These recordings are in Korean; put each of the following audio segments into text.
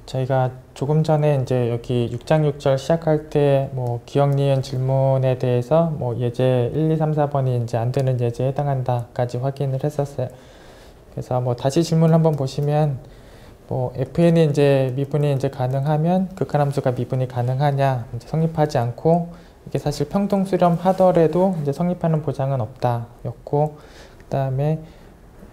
저희가 조금 전에 이제 여기 6장 6절 시작할 때 뭐 기억, 니은, 질문에 대해서 뭐 예제 1, 2, 3, 4번이 이제 안 되는 예제에 해당한다까지 확인을 했었어요. 그래서 뭐 다시 질문을 한번 보시면 뭐 fn이 이제 미분이 이제 가능하면 극한함수가 미분이 가능하냐, 이제 성립하지 않고 이게 사실 평등 수렴하더라도 이제 성립하는 보장은 없다였고, 그다음에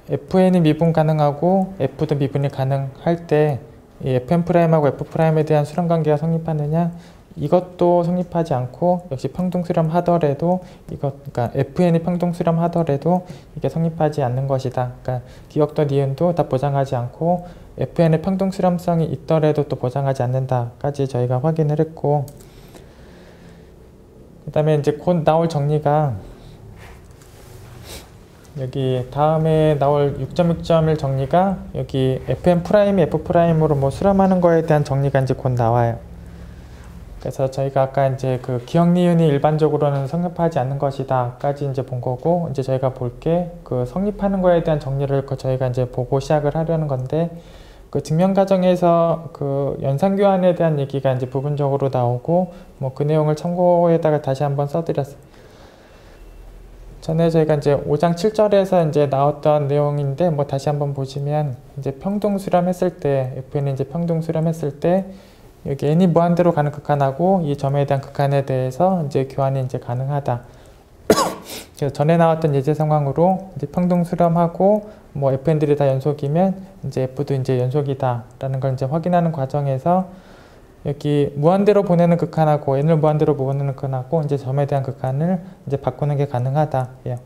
fn이 미분 가능하고 f도 미분이 가능할 때 이 fn'하고 f'에 대한 수렴관계가 성립하느냐, 이것도 성립하지 않고 역시 평등 수렴하더라도 그러니까 fn이 평등 수렴하더라도 이게 성립하지 않는 것이다. 그러니까 기억도 니은도 다 보장하지 않고 fn의 평등 수렴성이 있더라도 또 보장하지 않는다까지 저희가 확인을 했고, 그 다음에 이제 곧 나올 정리가 여기 다음에 나올 6.6.1 정리가 여기 fn'이 f'으로 뭐 수렴하는 거에 대한 정리가 이제 곧 나와요. 그래서 저희가 아까 이제 그 기억 니은이 일반적으로는 성립하지 않는 것이다까지 이제 본 거고, 이제 저희가 볼 게 그 성립하는 거에 대한 정리를 저희가 이제 보고 시작을 하려는 건데, 그 증명 과정에서 그 연산 교환에 대한 얘기가 이제 부분적으로 나오고, 뭐 그 내용을 참고에다가 다시 한번 써드렸어요. 전에 저희가 이제 5장 7절에서 이제 나왔던 내용인데, 뭐 다시 한번 보시면 이제 평등 수렴했을 때, fn이 이제 평등 수렴했을 때 여기 n이 무한대로 가는 극한하고 이 점에 대한 극한에 대해서 이제 교환이 이제 가능하다. 그래서 전에 나왔던 예제 상황으로 이제 평등 수렴하고 뭐 fn들이 다 연속이면 이제 f도 이제 연속이다라는 걸 이제 확인하는 과정에서 여기 무한대로 보내는 극한하고 n을 무한대로 보내는 극한하고 이제 점에 대한 극한을 이제 바꾸는 게 가능하다. 예.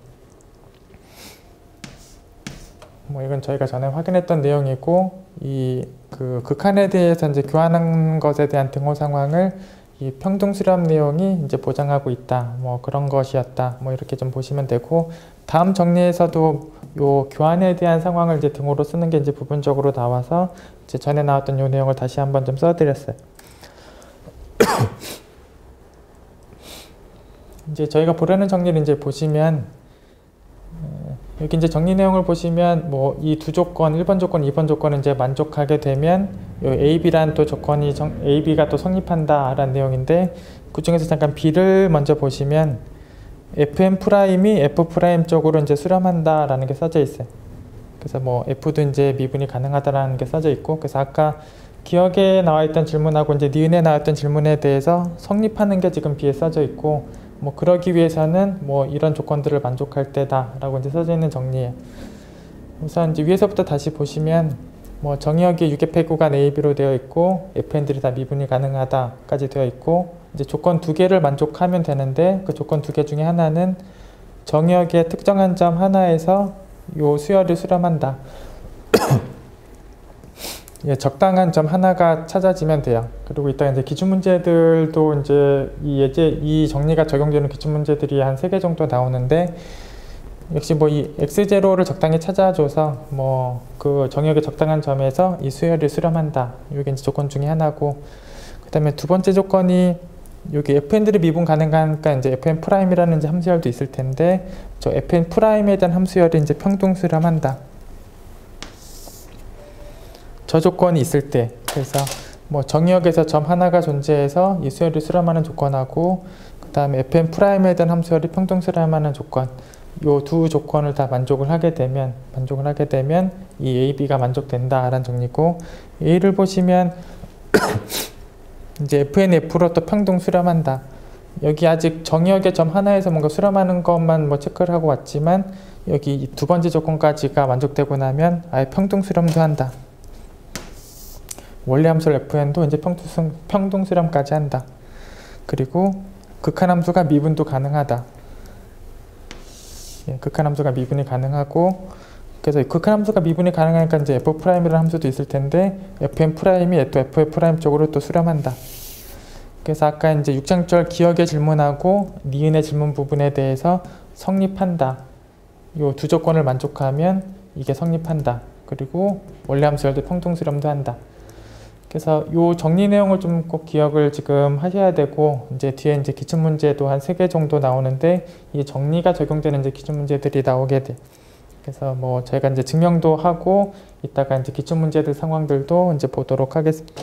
뭐 이건 저희가 전에 확인했던 내용이고, 이 그 극한에 대해서 이제 교환한 것에 대한 등호 상황을 이 평등 수렴 내용이 이제 보장하고 있다. 뭐 그런 것이었다. 뭐 이렇게 좀 보시면 되고, 다음 정리에서도 요 교환에 대한 상황을 이제 등호로 쓰는 게 이제 부분적으로 나와서 이제 전에 나왔던 요 내용을 다시 한번 좀 써드렸어요. 이제 저희가 보려는 정리를 이제 보시면 여기 이제 정리 내용을 보시면 뭐 이 두 조건, 1번 조건, 2번 조건을 이제 만족하게 되면 요 A, B라는 또 조건이 A, B가 또 성립한다 라는 내용인데, 그 중에서 잠깐 B를 먼저 보시면 fn'이 f' 쪽으로 이제 수렴한다 라는 게 써져 있어요. 그래서 뭐 F도 이제 미분이 가능하다라는 게 써져 있고, 그래서 아까 기억에 나와 있던 질문하고 이제 니은에 나왔던 질문에 대해서 성립하는 게 지금 B에 써져 있고, 뭐 그러기 위해서는 뭐 이런 조건들을 만족할 때다 라고 이제 써져 있는 정리예요. 우선 이제 위에서부터 다시 보시면 뭐 정의역이 6의 구간 A, B로 되어 있고 fn들이 다 미분이 가능하다까지 되어 있고, 이제 조건 두 개를 만족하면 되는데 그 조건 두 개 중에 하나는 정의역의 특정한 점 하나에서 요 수열을 수렴한다. 예, 적당한 점 하나가 찾아지면 돼요. 그리고 이따 이제 기출문제들도 이제 이 정리가 적용되는 기출문제들이 한 3개 정도 나오는데, 역시 뭐 이 x0를 적당히 찾아줘서 뭐 그 정역의 적당한 점에서 이 수열을 수렴한다. 이게 이제 조건 중에 하나고, 그 다음에 두 번째 조건이 여기 fn들이 미분 가능하니까 이제 fn'이라는 이제 함수열도 있을 텐데, 저 fn'에 대한 함수열이 이제 평등 수렴한다. 저 조건이 있을 때, 그래서 뭐 정의역에서 점 하나가 존재해서 이 수열이 수렴하는 조건하고, 그 다음에 fn'에 대한 함수열이 평등 수렴하는 조건, 요 두 조건을 다 만족을 하게 되면 이 A, B가 만족된다라는 정리고, A를 보시면 이제 fn'로 또 평등 수렴한다. 여기 아직 정의역의 점 하나에서 뭔가 수렴하는 것만 뭐 체크를 하고 왔지만, 여기 두 번째 조건까지가 만족되고 나면 아예 평등 수렴도 한다. 원래 함수 fn도 이제 평등 수렴까지 한다. 그리고 극한함수가 미분도 가능하다. 예, 극한함수가 미분이 가능하고, 그래서 극한함수가 미분이 가능하니까 이제 f'이라는 함수도 있을 텐데 fn'이 또 f' 쪽으로 또 수렴한다. 그래서 아까 이제 6장절 기억의 질문하고 니은의 질문 부분에 대해서 성립한다. 요 두 조건을 만족하면 이게 성립한다. 그리고 원래 함수열도 평등 수렴도 한다. 그래서 요 정리 내용을 좀 꼭 기억을 지금 하셔야 되고, 이제 뒤에 이제 기출문제도 한 3개 정도 나오는데 이 정리가 적용되는 이제 기출문제들이 나오게 돼. 그래서 뭐 저희가 이제 증명도 하고 이따가 이제 기출 문제들 상황들도 이제 보도록 하겠습니다.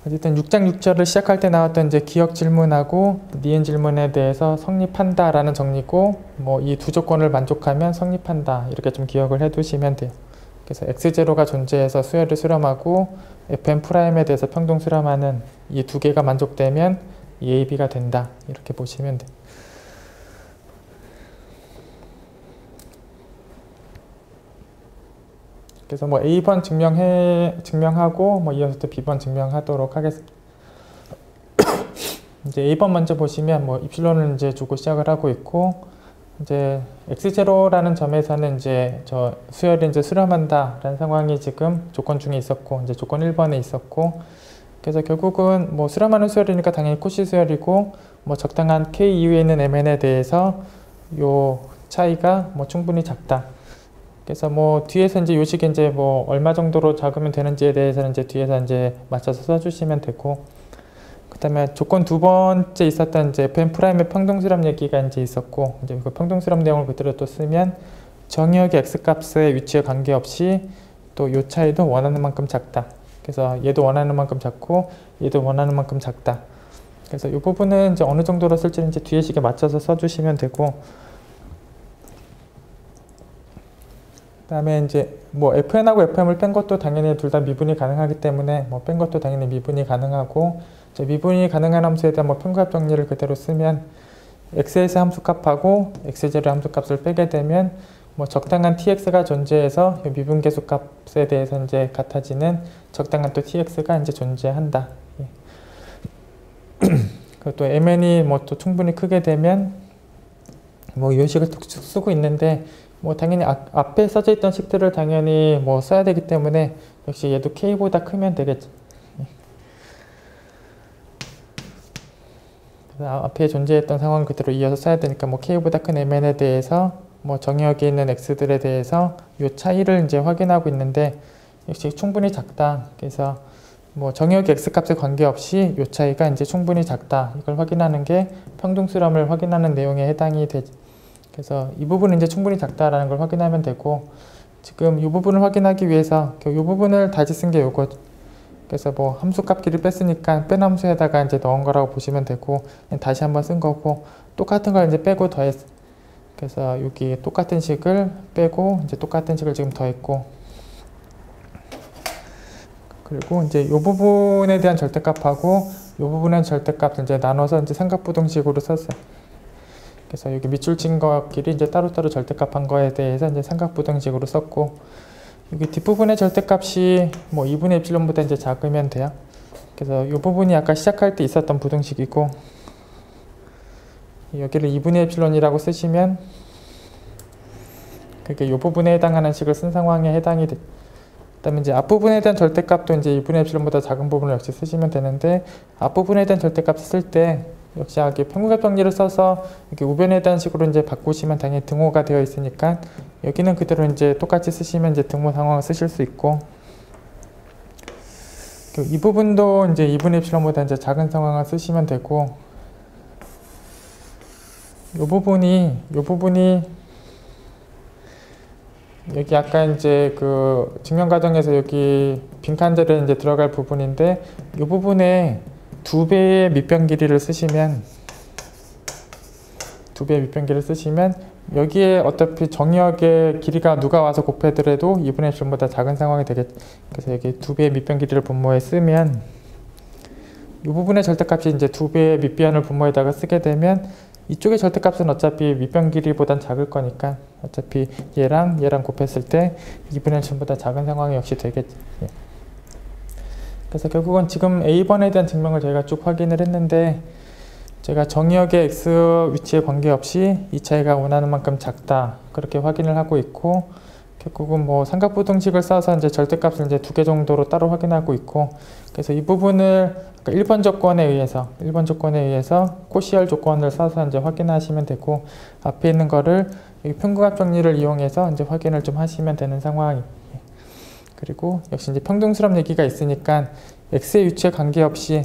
어쨌든 6장 6절을 시작할 때 나왔던 이제 기억 질문하고 니은 질문에 대해서 성립한다 라는 정리고, 뭐 이 두 조건을 만족하면 성립한다, 이렇게 좀 기억을 해 두시면 돼요. 그래서 x0가 존재해서 수열을 수렴하고 fm''에 대해서 평등 수렴하는 이 두 개가 만족되면 EAB가 된다, 이렇게 보시면 돼요. 그래서 뭐 A번 증명하고 뭐 이어서 또 B번 증명하도록 하겠습니다. 이제 A번 먼저 보시면 뭐 입실론을 이제 주고 시작을 하고 있고, 이제 x0라는 점에서는 이제 저 수열이 이제 수렴한다라는 상황이 지금 조건 중에 있었고, 이제 조건 1번에 있었고, 그래서 결국은 뭐 수렴하는 수열이니까 당연히 코시 수열이고, 뭐 적당한 k 이후에 있는 mn에 대해서 요 차이가 뭐 충분히 작다. 그래서 뭐 뒤에서 이제 요식이 이제 뭐 얼마 정도로 작으면 되는지에 대해서는 이제 뒤에서 이제 맞춰서 써주시면 되고, 그 다음에 조건 두 번째 있었던 이제 fm''의 평등수렴 얘기가 이제 있었고, 이제 그 평등수렴 내용을 그대로 또 쓰면 정의역의 x값의 위치에 관계없이 또 요 차이도 원하는 만큼 작다. 그래서 얘도 원하는 만큼 작고 얘도 원하는 만큼 작다. 그래서 이 부분은 이제 어느 정도로 쓸지는 이제 뒤에 식에 맞춰서 써주시면 되고, 그 다음에 이제 뭐 fn하고 fm을 뺀 것도 당연히 둘 다 미분이 가능하기 때문에 뭐 뺀 것도 당연히 미분이 가능하고, 이제 미분이 가능한 함수에 대한 뭐 평균합 정리를 그대로 쓰면 x에서 함수값하고 x0의 함수값을 빼게 되면 뭐 적당한 tx가 존재해서 미분계수 값에 대해서 이제 같아지는 적당한 또 tx가 이제 존재한다. 그리고 또 mn이 뭐 또 충분히 크게 되면 뭐 이 식을 쭉 쓰고 있는데, 뭐 당연히 앞에 써져 있던 식들을 당연히 뭐 써야 되기 때문에 역시 얘도 k보다 크면 되겠죠. 앞에 존재했던 상황 그대로 이어서 써야 되니까 뭐 k보다 큰 mn에 대해서 뭐 정의역에 있는 x들에 대해서 이 차이를 이제 확인하고 있는데 역시 충분히 작다. 그래서 뭐 정의역 x값에 관계없이 이 차이가 이제 충분히 작다, 이걸 확인하는 게 평등수렴을 확인하는 내용에 해당이 되죠. 그래서 이 부분은 이제 충분히 작다라는 걸 확인하면 되고, 지금 이 부분을 확인하기 위해서 이 부분을 다시 쓴 게 요거. 그래서 뭐 함수값끼리 뺐으니까 뺀 함수에다가 이제 넣은 거라고 보시면 되고, 다시 한번 쓴 거고, 똑같은 걸 이제 빼고 더했어. 그래서 여기 똑같은 식을 빼고 이제 똑같은 식을 지금 더했고, 그리고 이제 이 부분에 대한 절대값하고 이 부분의 절대값을 이제 나눠서 이제 삼각부등식으로 썼어요. 그래서 여기 밑줄 친 것끼리 이제 따로따로 절대값 한 거에 대해서 이제 삼각부등식으로 썼고, 여기 뒷부분의 절대값이 뭐 2분의 입실론보다 이제 작으면 돼요. 그래서 이 부분이 아까 시작할 때 있었던 부등식이고, 여기를 2분의 입실론이라고 쓰시면 그게 이 부분에 해당하는 식을 쓴 상황에 해당이 돼. 그다음에 이제 앞부분에 대한 절대값도 이제 2분의 입실론보다 작은 부분을 역시 쓰시면 되는데, 앞부분에 대한 절대값 쓸 때 역시 여기 평균값 정리를 써서 이렇게 우변에 대한 식으로 이제 바꾸시면 당연히 등호가 되어 있으니까 여기는 그대로 이제 똑같이 쓰시면 이제 등호 상황을 쓰실 수 있고, 이 부분도 이제 2분의 입실론보다 이제 작은 상황을 쓰시면 되고, 이 부분이 여기 아까 이제 그 증명 과정에서 여기 빈칸들에 이제 들어갈 부분인데, 이 부분에 2배의 밑변 길이를 쓰시면 여기에 어차피 정의역의 길이가 누가 와서 곱하더라도 2분의 입실보다 작은 상황이 되겠죠. 그래서 여기 2배의 밑변 길이를 분모에 쓰면 이 부분의 절대값이 이제 2배의 밑변을 분모에다가 쓰게 되면 이쪽의 절대값은 어차피 밑변 길이보단 작을 거니까 어차피 얘랑 곱했을 때 2분의 1보다 작은 상황이 역시 되겠죠. 예. 그래서 결국은 지금 A번에 대한 증명을 저희가 쭉 확인을 했는데, 제가 정의역의 x 위치에 관계없이 이 차이가 원하는 만큼 작다, 그렇게 확인을 하고 있고, 결국은 뭐 삼각부등식을 써서 이제 절대값을 이제 2개 정도로 따로 확인하고 있고, 그래서 이 부분을 1번 조건에 의해서 코시열 조건을 써서 이제 확인하시면 되고, 앞에 있는 거를 여기 평균합 정리를 이용해서 이제 확인을 좀 하시면 되는 상황입니다. 그리고 역시 이제 평등수렴 얘기가 있으니까 x의 위치에 관계없이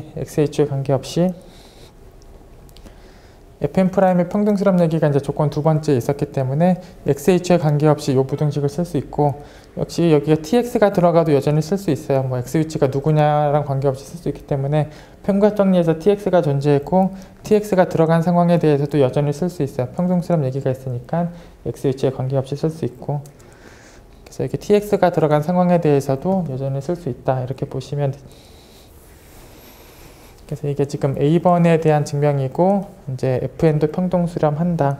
fn 프라임의 평등수렴 얘기가 이제 조건 두 번째 있었기 때문에 xh에 관계없이 이 부등식을 쓸 수 있고, 역시 여기가 tx가 들어가도 여전히 쓸 수 있어요. 뭐 x 위치가 누구냐랑 관계없이 쓸 수 있기 때문에 평균 정리에서 tx가 존재했고 tx가 들어간 상황에 대해서도 여전히 쓸 수 있어요. 평등수렴 얘기가 있으니까 x 위치에 관계없이 쓸 수 있고, 그래서 이렇게 tx가 들어간 상황에 대해서도 여전히 쓸 수 있다, 이렇게 보시면 돼요. 그래서 이게 지금 A번에 대한 증명이고, 이제 FN도 평등수렴한다.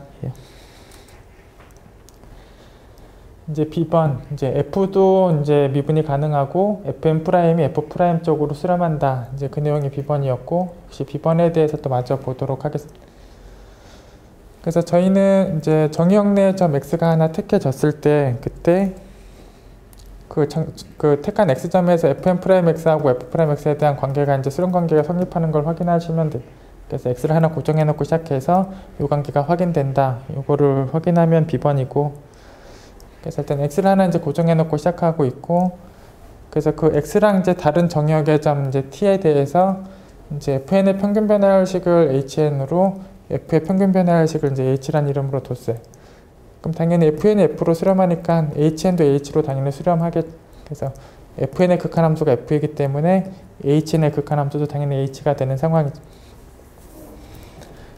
이제 B번, 이제 F도 이제 미분이 가능하고 FN 프라임이 F 프라임 쪽으로 수렴한다. 이제 그 내용이 B번이었고, 역시 B번에 대해서 또 마저 보도록 하겠습니다. 그래서 저희는 이제 정의역 내에 점 X가 하나 택해졌을 때, 그때 그 택한 X점에서 FN 프라임 X하고 F 프라임 X에 대한 관계가 이제 수렴 관계가 성립하는 걸 확인하시면 돼요. 그래서 X를 하나 고정해 놓고 시작해서 이 관계가 확인된다. 이거를 확인하면 B번이고, 그래서 일단 X를 하나 이제 고정해 놓고 시작하고 있고, 그래서 그 X랑 이제 다른 정의역의 점 이제 T에 대해서 이제 FN의 평균 변화율식을 HN으로 F의 평균 변화율식을 이제 H란 이름으로 뒀어요. 그럼 당연히 FN이 F로 수렴하니까 HN도 H로 당연히 수렴하겠죠. 그래서 FN의 극한함수가 F이기 때문에 HN의 극한함수도 당연히 H가 되는 상황이죠.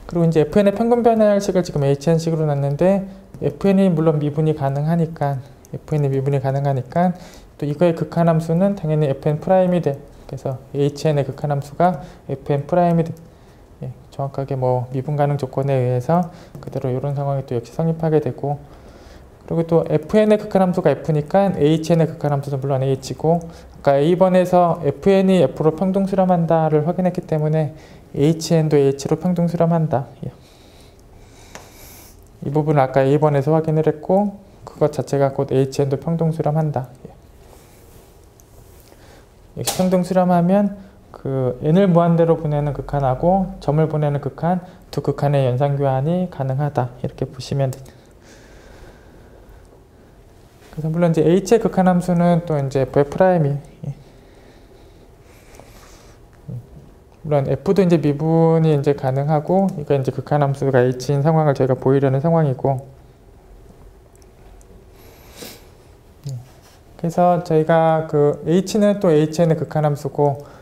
그리고 이제 FN의 평균 변화율식을 지금 HN식으로 놨는데, FN이 물론 미분이 가능하니까 또 이거의 극한함수는 당연히 FN 프라임이 돼. 그래서 HN의 극한함수가 FN 프라임이 돼. 정확하게 뭐 미분 가능 조건에 의해서 그대로 이런 상황이 또 역시 성립하게 되고, 그리고 또 FN의 극한함수가 F니까 HN의 극한함수도 물론 H고, 아까 A번에서 FN이 F로 평등수렴한다를 확인했기 때문에 HN도 H로 평등수렴한다. 이 부분을 아까 A번에서 확인을 했고, 그것 자체가 곧 HN도 평등수렴한다. 역시 평등수렴하면 그 n을 무한대로 보내는 극한하고 점을 보내는 극한, 두 극한의 연산교환이 가능하다, 이렇게 보시면 됩니다. 그래서 물론 이제 h의 극한함수는 또 이제 f 프라임이, 물론 f도 이제 미분이 이제 가능하고, 이거 이제 극한함수가 h인 상황을 저희가 보이려는 상황이고, 그래서 저희가 그 h는 또hn의 극한함수고,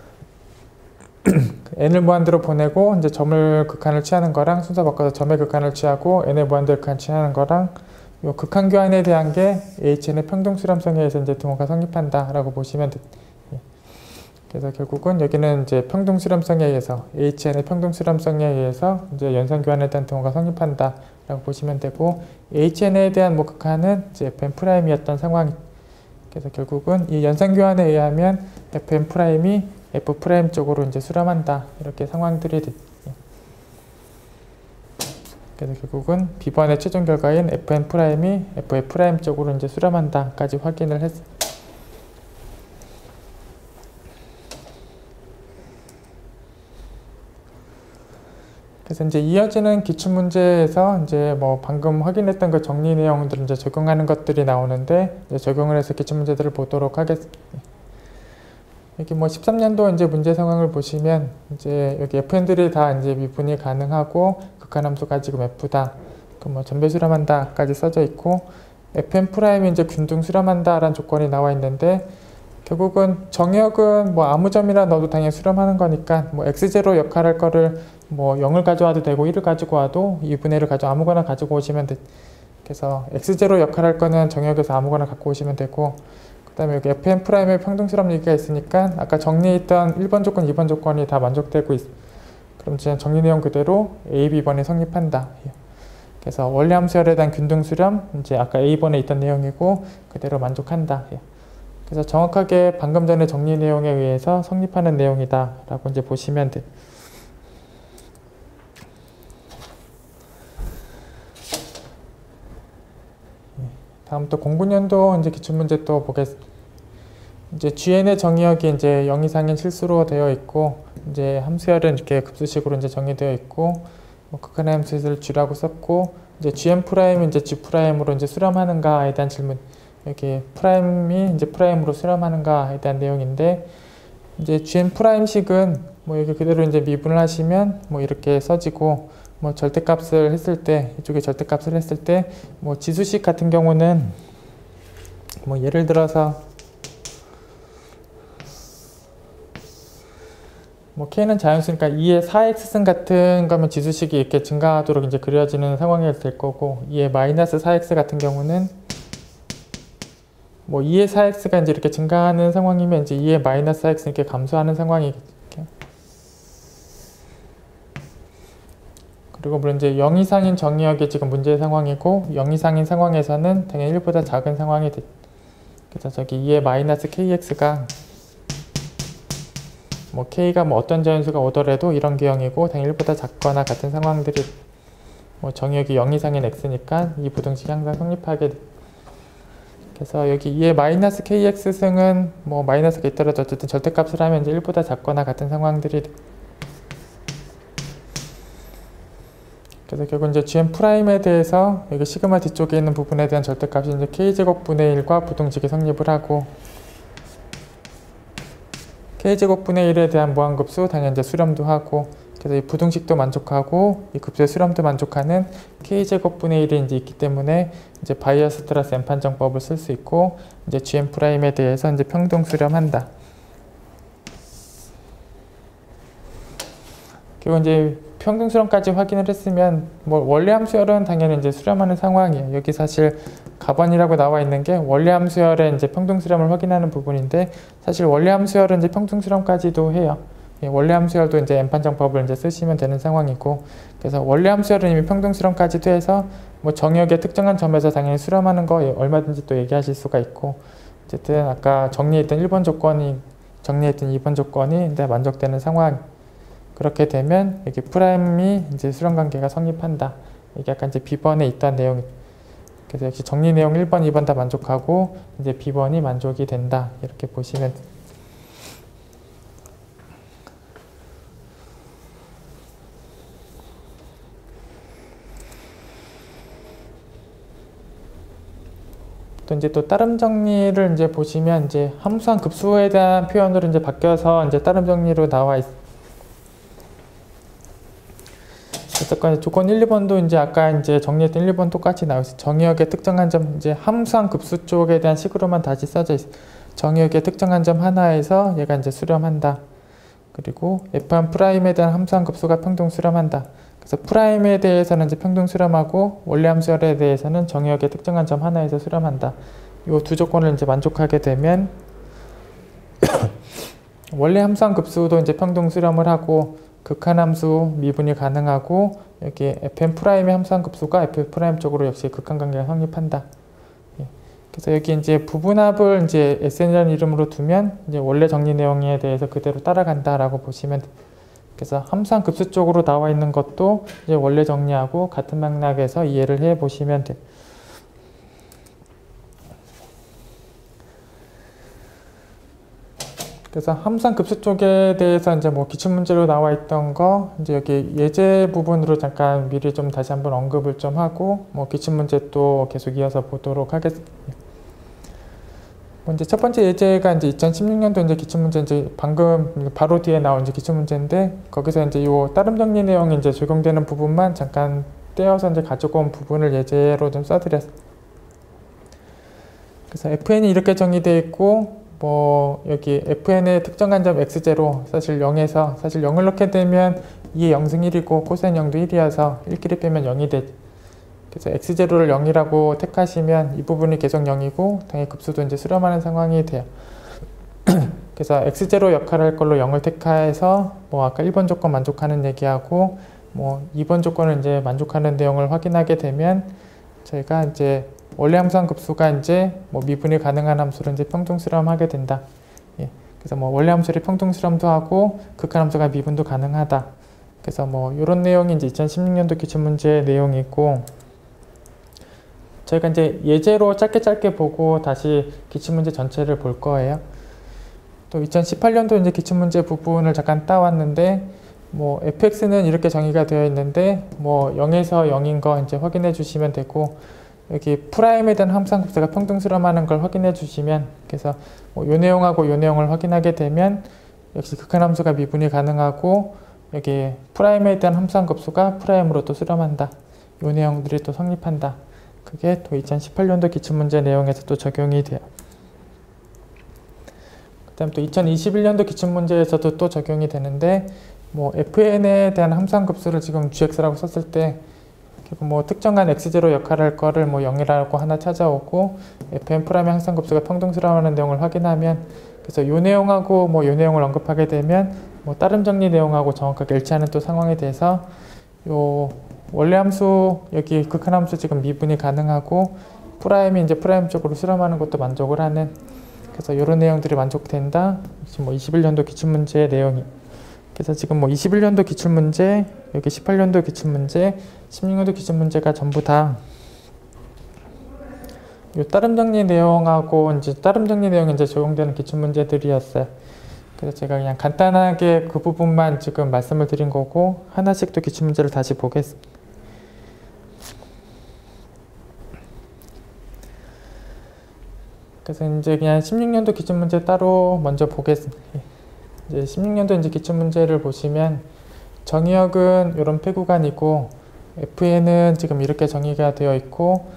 n을 무한대로 보내고 이제 점을 극한을 취하는 거랑 순서 바꿔서 점의 극한을 취하고 n의 무한대로 극한 취하는 거랑, 요 극한 교환에 대한 게 HN의 평등수렴성에 의해서 이제 등호가 성립한다라고 보시면 돼요. 그래서 결국은 여기는 이제 평등수렴성에 의해서, HN의 평등수렴성에 의해서 이제 연산교환에 대한 등호가 성립한다라고 보시면 되고, HN에 대한 뭐 극한은 이제 FN 프라임이었던 상황. 그래서 결국은 이 연산교환에 의하면 FN 프라임이 F 프라임 쪽으로 이제 수렴한다, 이렇게 상황들이 돼요. 그래서 결국은 B번의 최종 결과인 FN 프라임이 F의 프라임 쪽으로 이제 수렴한다까지 확인을 했어요. 그래서 이제 이어지는 기출문제에서 이제 뭐 방금 확인했던 그 정리 내용들 이제 적용하는 것들이 나오는데, 이제 적용을 해서 기출문제들을 보도록 하겠습니다. 여기 뭐 13년도 이제 문제 상황을 보시면 이제 여기 FN들이 다 이제 미분이 가능하고 극한함수가 지금 F다. 그럼 뭐 전배 수렴한다까지 써져 있고, FN 프라임이 이제 균등 수렴한다라는 조건이 나와 있는데, 결국은 정의역은 뭐 아무 점이나 넣어도 당연히 수렴하는 거니까 뭐 x0 역할할 거를 뭐 0을 가져와도 되고 1을 가지고 와도 2분의 1을 가지고 아무거나 가지고 오시면 돼. 그래서 x0 역할할 거는 정의역에서 아무거나 갖고 오시면 되고, 그 다음에 여기 FN 프라임의 평등수렴 얘기가 있으니까 아까 정리했던 1번 조건, 2번 조건이 다 만족되고 있어. 그럼 이제 정리 내용 그대로 A, B번이 성립한다. 그래서 원래 함수열에 대한 균등수렴, 이제 아까 A번에 있던 내용이고 그대로 만족한다. 그래서 정확하게 방금 전에 정리 내용에 의해서 성립하는 내용이다 라고 이제 보시면 돼. 다음 또 09년도 이제 기출문제 또 보겠습니다. 이제 GN의 정의역이 이제 0 이상인 실수로 되어 있고, 이제 함수열은 이렇게 급수식으로 이제 정의되어 있고, 뭐 극한의 함수를 G라고 썼고, 이제 GN 프라임이 이제 G 프라임으로 이제 수렴하는가에 대한 질문. 여기 프라임이 이제 프라임으로 수렴하는가에 대한 내용인데, 이제 GN 프라임식은 뭐 여기 그대로 이제 미분을 하시면 뭐 이렇게 써지고, 뭐 절대값을 했을 때, 이쪽에 절대값을 했을 때, 뭐 지수식 같은 경우는 뭐 예를 들어서 뭐 k는 자연수니까 2의 4x승 같은 거면 지수식이 이렇게 증가하도록 이제 그려지는 상황이 될 거고, 2의 마이너스 4x 같은 경우는 뭐 2의 4x가 이제 이렇게 증가하는 상황이면 이제 2의 마이너스 4x 이렇게 감소하는 상황이겠죠. 그리고 물론 이제 0 이상인 정의역이 지금 문제의 상황이고, 0 이상인 상황에서는 당연히 1보다 작은 상황이 돼. 그래서 저기 2의 마이너스 kx가 뭐 k가 뭐 어떤 자연수가 오더라도 이런 기형이고 당연히 1보다 작거나 같은 상황들이 뭐 정의역이 0 이상인 x니까 이 부등식이 항상 성립하게 돼. 그래서 여기 2의 마이너스 kx승은 뭐 마이너스가 있더라도 어쨌든 절대값을 하면 이제 1보다 작거나 같은 상황들이 돼. 그래서 결국 이제 gm 프라임에 대해서 여기 시그마 뒤쪽에 있는 부분에 대한 절대값이 이제 k제곱분의 1과 부등식이 성립을 하고, k제곱분의 1에 대한 무한급수 당연히 이제 수렴도 하고, 그래서 이 부등식도 만족하고 이 급수의 수렴도 만족하는 k제곱분의 1이 이제 있기 때문에 이제 바이어스트라스 N판정법을 쓸 수 있고, 이제 gm 프라임에 대해서 이제 평등 수렴한다. 그리고 이제 평등 수렴까지 확인을 했으면 뭐 원리 함수열은 당연히 이제 수렴하는 상황이에요. 여기 사실 가번이라고 나와 있는 게 원리 함수열의 이제 평등 수렴을 확인하는 부분인데, 사실 원리 함수열은 이제 평등 수렴까지도 해요. 원리 함수열도 이제 N판정법을 이제 쓰시면 되는 상황이고, 그래서 원리 함수열은 이미 평등 수렴까지도 해서 뭐 정의역의 특정한 점에서 당연히 수렴하는 거 얼마든지 또 얘기하실 수가 있고, 어쨌든 아까 정리했던 1번 조건이 정리했던 2번 조건이 근데 만족되는 상황. 그렇게 되면 여기 프라임이 이제 수렴 관계가 성립한다. 이게 약간 이제 B번에 있던 내용. 그래서 역시 정리 내용 1번, 2번 다 만족하고 이제 B번이 만족이 된다. 이렇게 보시면 또 이제 또 따름 정리를 이제 보시면 이제 함수한 급수에 대한 표현으로 이제 바뀌어서 이제 따름 정리로 나와 있습니다. 어쨌건 조건 1, 2번도 이제 아까 이제 정리했던 1, 2번 똑같이 나와 있어요. 정의역의 특정한 점, 이제 함수한 급수 쪽에 대한 식으로만 다시 써져 있어요. 정의역의 특정한 점 하나에서 얘가 이제 수렴한다. 그리고 F1 프라임에 대한 함수한 급수가 평등 수렴한다. 그래서 프라임에 대해서는 이제 평등 수렴하고 원리 함수열에 대해서는 정의역의 특정한 점 하나에서 수렴한다. 이 두 조건을 이제 만족하게 되면 원리 함수한 급수도 이제 평등 수렴을 하고, 극한함수 미분이 가능하고, 여기 fn 프라임의 함수한 급수가 f 프라임 쪽으로 역시 극한관계가 성립한다. 예. 그래서 여기 이제 부분합을 이제 SN이라는 이름으로 두면 이제 원래 정리 내용에 대해서 그대로 따라간다라고 보시면 돼. 그래서 함수한 급수 쪽으로 나와 있는 것도 이제 원래 정리하고 같은 맥락에서 이해를 해 보시면 돼. 그래서 함수한 급수 쪽에 대해서 이제 뭐 기출문제로 나와 있던 거 이제 여기 예제 부분으로 잠깐 미리 좀 다시 한번 언급을 좀 하고 뭐 기출문제 또 계속 이어서 보도록 하겠습니다. 이제 첫 번째 예제가 이제 2016년도 이제 기출문제 이제 방금 바로 뒤에 나온 이제 기출문제인데, 거기서 이제 요 따름 정리 내용이 이제 적용되는 부분만 잠깐 떼어서 이제 가지고 온 부분을 예제로 좀 써드렸어요. 그래서 fn이 이렇게 정의되어 있고, 뭐 여기 fn의 특정한 점 x0 사실 0에서 사실 0을 넣게 되면 2의 0승 1이고 코사인 0도 1이어서 1끼리 빼면 0이 돼. 그래서 x0를 0이라고 택하시면 이 부분이 계속 0이고 당연히 급수도 이제 수렴하는 상황이 돼요. 그래서 x0 역할을 할 걸로 0을 택해서 뭐 아까 1번 조건 만족하는 얘기하고 뭐 2번 조건을 이제 만족하는 내용을 확인하게 되면 저희가 이제 원래 함수한 급수가 이제 뭐 미분이 가능한 함수로 이제 평등 수렴하게 된다. 예. 그래서 뭐 원래 함수를 평등 수렴도 하고 극한 함수가 미분도 가능하다. 그래서 뭐 이런 내용이 이제 2016년도 기출문제 내용이고, 저희가 이제 예제로 짧게 보고 다시 기출문제 전체를 볼 거예요. 또 2018년도 이제 기출문제 부분을 잠깐 따왔는데, 뭐 fx는 이렇게 정의가 되어 있는데 뭐 0에서 0인 거 이제 확인해 주시면 되고, 여기 프라임에 대한 함수한 급수가 평등 수렴하는 걸 확인해 주시면, 그래서 뭐 요 내용하고 요 내용을 확인하게 되면 역시 극한 함수가 미분이 가능하고 여기 프라임에 대한 함수항급수가 프라임으로 또 수렴한다. 이 내용들이 또 성립한다. 그게 또 2018년도 기출문제 내용에서 또 적용이 돼요. 그 다음 또 2021년도 기출문제에서도 또 적용이 되는데, 뭐 fn에 대한 함수항급수를 지금 gx라고 썼을 때 뭐 특정한 x0 역할을 할 거를 뭐 0이라고 하나 찾아오고 fn 프라임의 함수항급수가 평등수렴하는 내용을 확인하면, 그래서 요 내용하고 뭐 요 내용을 언급하게 되면 뭐 따름 정리 내용하고 정확하게 일치하는 또 상황에 대해서 요 원래 함수 여기 극한함수 지금 미분이 가능하고 프라임이 이제 프라임 쪽으로 수렴하는 것도 만족을 하는, 그래서 이런 내용들이 만족된다. 지금 뭐 21년도 기출문제의 내용이. 그래서 지금 뭐 21년도 기출문제, 여기 18년도 기출문제, 16년도 기출문제가 전부 다 요 따름 정리 내용하고 이제 따름 정리 내용이 이제 적용되는 기출문제들이었어요. 그래서 제가 그냥 간단하게 그 부분만 지금 말씀을 드린 거고, 하나씩 또 기출문제를 다시 보겠습니다. 그래서 이제 그냥 16년도 기출문제 따로 먼저 보겠습니다. 이제 16년도 이제 기출문제를 보시면 정의역은 이런 폐구간이고 fn은 지금 이렇게 정의가 되어 있고,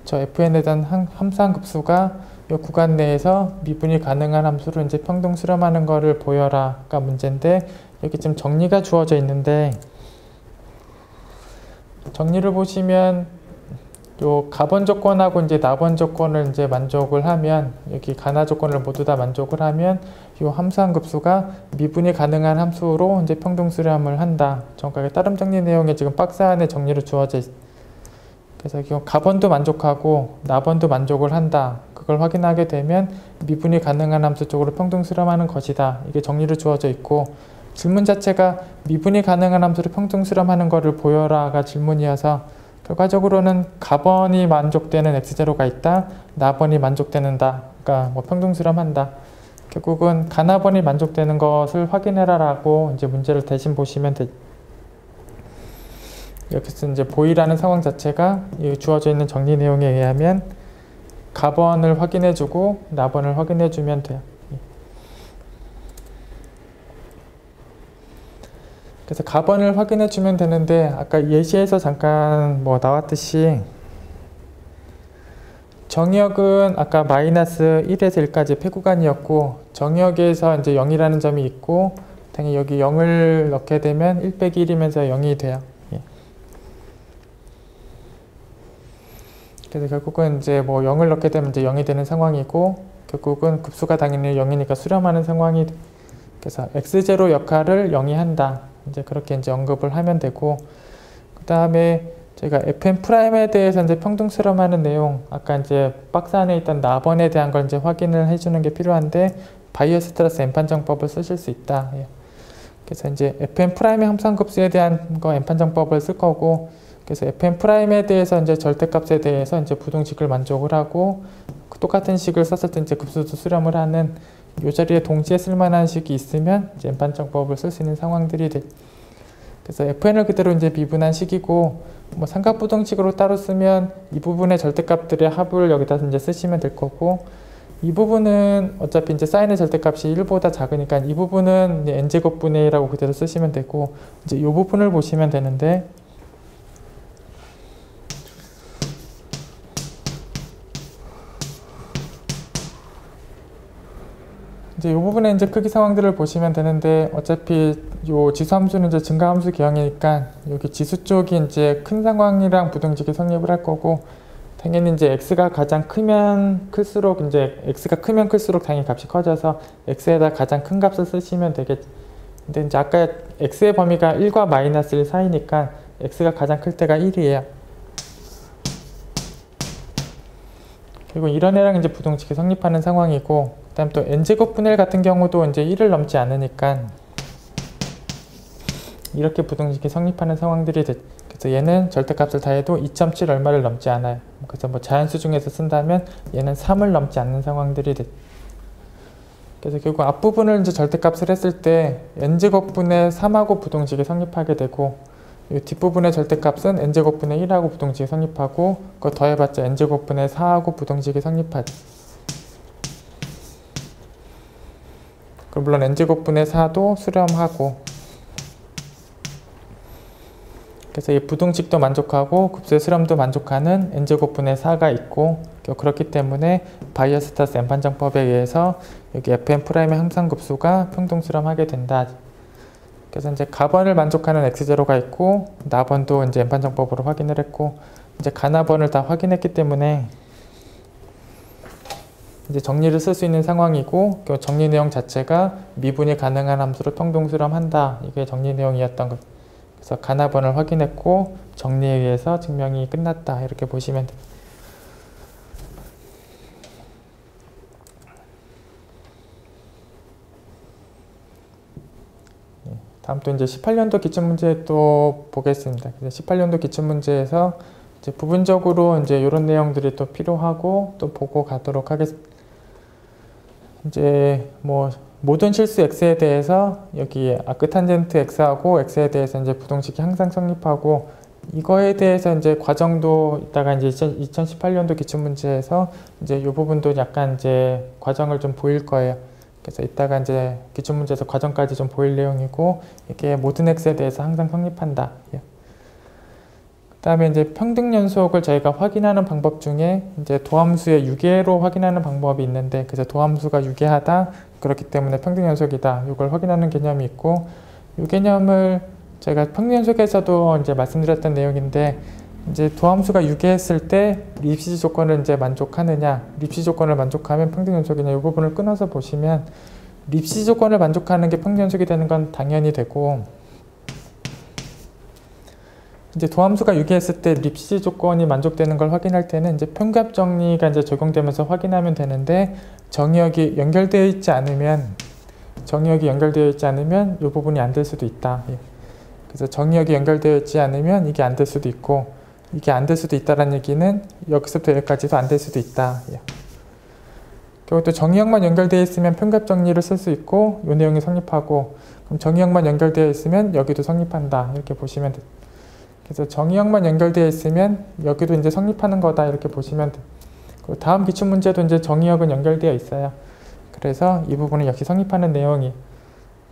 저 fn에 대한 함수항급수가 이 구간 내에서 미분이 가능한 함수를 이제 평등 수렴하는 거를 보여라가 문제인데, 여기 지금 정리가 주어져 있는데, 정리를 보시면 요 가번 조건하고 이제 나번 조건을 이제 만족을 하면, 여기 가나 조건을 모두 다 만족을 하면 요 함수항급수가 미분이 가능한 함수로 이제 평등 수렴을 한다. 정확하게 따름 정리 내용에 지금 박스 안에 정리로 주어져 있. 그래서 이 가번도 만족하고 나번도 만족을 한다. 그걸 확인하게 되면 미분이 가능한 함수 쪽으로 평등 수렴하는 것이다. 이게 정리로 주어져 있고, 질문 자체가 미분이 가능한 함수를 평등 수렴하는 것을 보여라가 질문이어서 결과적으로는 가번이 만족되는 x0가 있다, 나번이 만족되는다. 그러니까 뭐 평등 수렴한다. 결국은 가나번이 만족되는 것을 확인해라 라고 이제 문제를 대신 보시면 돼. 여기서 이제 보이라는 상황 자체가 주어져 있는 정리 내용에 의하면 가번을 확인해주고 나번을 확인해주면 돼요. 그래서 가번을 확인해주면 되는데, 아까 예시에서 잠깐 뭐 나왔듯이 정의역은 아까 마이너스 1에서 1까지 폐구간이었고, 정의역에서 이제 0이라는 점이 있고, 당연히 여기 0을 넣게 되면 1 빼기 1이면서 0이 돼요. 그래서 결국은 이제 뭐 0을 넣게 되면 이제 0이 되는 상황이고, 결국은 급수가 당연히 0이니까 수렴하는 상황이 돼. 그래서 x0 역할을 0이 한다. 이제 그렇게 이제 언급을 하면 되고, 그 다음에 저희가 fn 프라임에 대해서 이제 평등 수렴하는 내용, 아까 이제 박스 안에 있던 나번에 대한 걸 이제 확인을 해주는 게 필요한데, 바이어스트라스 n판정법을 쓰실 수 있다. 그래서 이제 fn 프라임의 함수항급수에 대한 거 n판정법을 쓸 거고, 그래서 fn 프라임에 대해서 이제 절대값에 대해서 이제 부등식을 만족을 하고, 똑같은 식을 썼을 때 이제 급수도 수렴을 하는, 이 자리에 동시에 쓸만한 식이 있으면 이제 n판정법을 쓸 수 있는 상황들이 돼. 그래서 fn을 그대로 이제 미분한 식이고, 뭐 삼각부등식으로 따로 쓰면 이 부분의 절대값들의 합을 여기다 이제 쓰시면 될 거고, 이 부분은 어차피 이제 사인의 절대값이 1보다 작으니까 이 부분은 이제 n제곱분의 1이라고 그대로 쓰시면 되고, 이제 이 부분을 보시면 되는데, 이제 이 부분에 이제 크기 상황들을 보시면 되는데, 어차피 요 지수함수는 이제 증가함수 개형이니까 여기 지수 쪽이 이제 큰 상황이랑 부등식이 성립을 할 거고, 당연히 이제 x가 가장 크면 클수록 이제 x가 크면 클수록 당연히 값이 커져서 x에다 가장 큰 값을 쓰시면 되겠지. 근데 이제 아까 x의 범위가 1과 마이너스 1 사이니까 x가 가장 클 때가 1이에요. 그리고 이런 애랑 이제 부등식이 성립하는 상황이고, 그 다음 또 n제곱분의 1 같은 경우도 이제 1을 넘지 않으니까 이렇게 부등식이 성립하는 상황들이 돼. 그래서 얘는 절대값을 다 해도 2.7 얼마를 넘지 않아요. 그래서 뭐 자연수 중에서 쓴다면 얘는 3을 넘지 않는 상황들이 돼. 그래서 결국 앞부분을 이제 절대값을 했을 때 n제곱분의 3하고 부등식이 성립하게 되고, 이 뒷부분의 절대값은 n제곱분의 1하고 부등식이 성립하고, 그거 더해봤자 n제곱분의 4하고 부등식이 성립하지. 그럼 물론 n제곱분의 4도 수렴하고, 그래서 이 부등식도 만족하고 급수의 수렴도 만족하는 n제곱분의 4가 있고, 그렇기 때문에 바이어스타스 n반정법에 의해서 여기 fn'의 함상급수가 평등수렴하게 된다. 그래서 이제 가번을 만족하는 x제로가 있고 나번도 이제 n반정법으로 확인을 했고, 이제 가나번을 다 확인했기 때문에 이제 정리를 쓸 수 있는 상황이고, 그 정리 내용 자체가 미분이 가능한 함수로 평등수렴한다. 이게 정리 내용이었던 것. 그래서 가나번을 확인했고 정리에 의해서 증명이 끝났다. 이렇게 보시면 됩니다. 다음 또 이제 18년도 기출문제 또 보겠습니다. 18년도 기출문제에서 이제 부분적으로 이제 이런 내용들이 또 필요하고 또 보고 가도록 하겠습니다. 이제 뭐 모든 실수 x에 대해서 여기 아크탄젠트 x하고 x에 대해서 이제 부등식이 항상 성립하고, 이거에 대해서 이제 과정도 이따가 이제 2018년도 기출문제에서 이제 이 부분도 약간 이제 과정을 좀 보일 거예요. 그래서 이따가 이제 기출문제에서 과정까지 좀 보일 내용이고, 이게 모든 x에 대해서 항상 성립한다. 그 다음에 이제 평등연속을 저희가 확인하는 방법 중에 이제 도함수의 유계로 확인하는 방법이 있는데, 그래서 도함수가 유계하다, 그렇기 때문에 평등연속이다, 이걸 확인하는 개념이 있고, 이 개념을 제가 평등연속에서도 이제 말씀드렸던 내용인데, 이제 도함수가 유계했을 때 립시즈 조건을 이제 만족하느냐, 립시즈 조건을 만족하면 평등연속이냐, 이 부분을 끊어서 보시면 립시즈 조건을 만족하는 게 평등연속이 되는 건 당연히 되고, 이제 도함수가 유계했을 때 립시즈 조건이 만족되는 걸 확인할 때는 이제 평균합 정리가 이제 적용되면서 확인하면 되는데, 정의역이 연결되어 있지 않으면 이 부분이 안 될 수도 있다. 그래서 정의역이 연결되어 있지 않으면 이게 안 될 수도 있고, 이게 안 될 수도 있다는 얘기는 여기서부터 여기까지도 안 될 수도 있다. 그리고 또 정의역만 연결되어 있으면 평균합 정리를 쓸 수 있고 이 내용이 성립하고, 그럼 정의역만 연결되어 있으면 여기도 성립한다. 이렇게 보시면 돼요. 그래서 정의역만 연결되어 있으면 여기도 이제 성립하는 거다. 이렇게 보시면 돼요. 그리고 다음 기출문제도 이제 정의역은 연결되어 있어요. 그래서 이 부분은 역시 성립하는 내용이.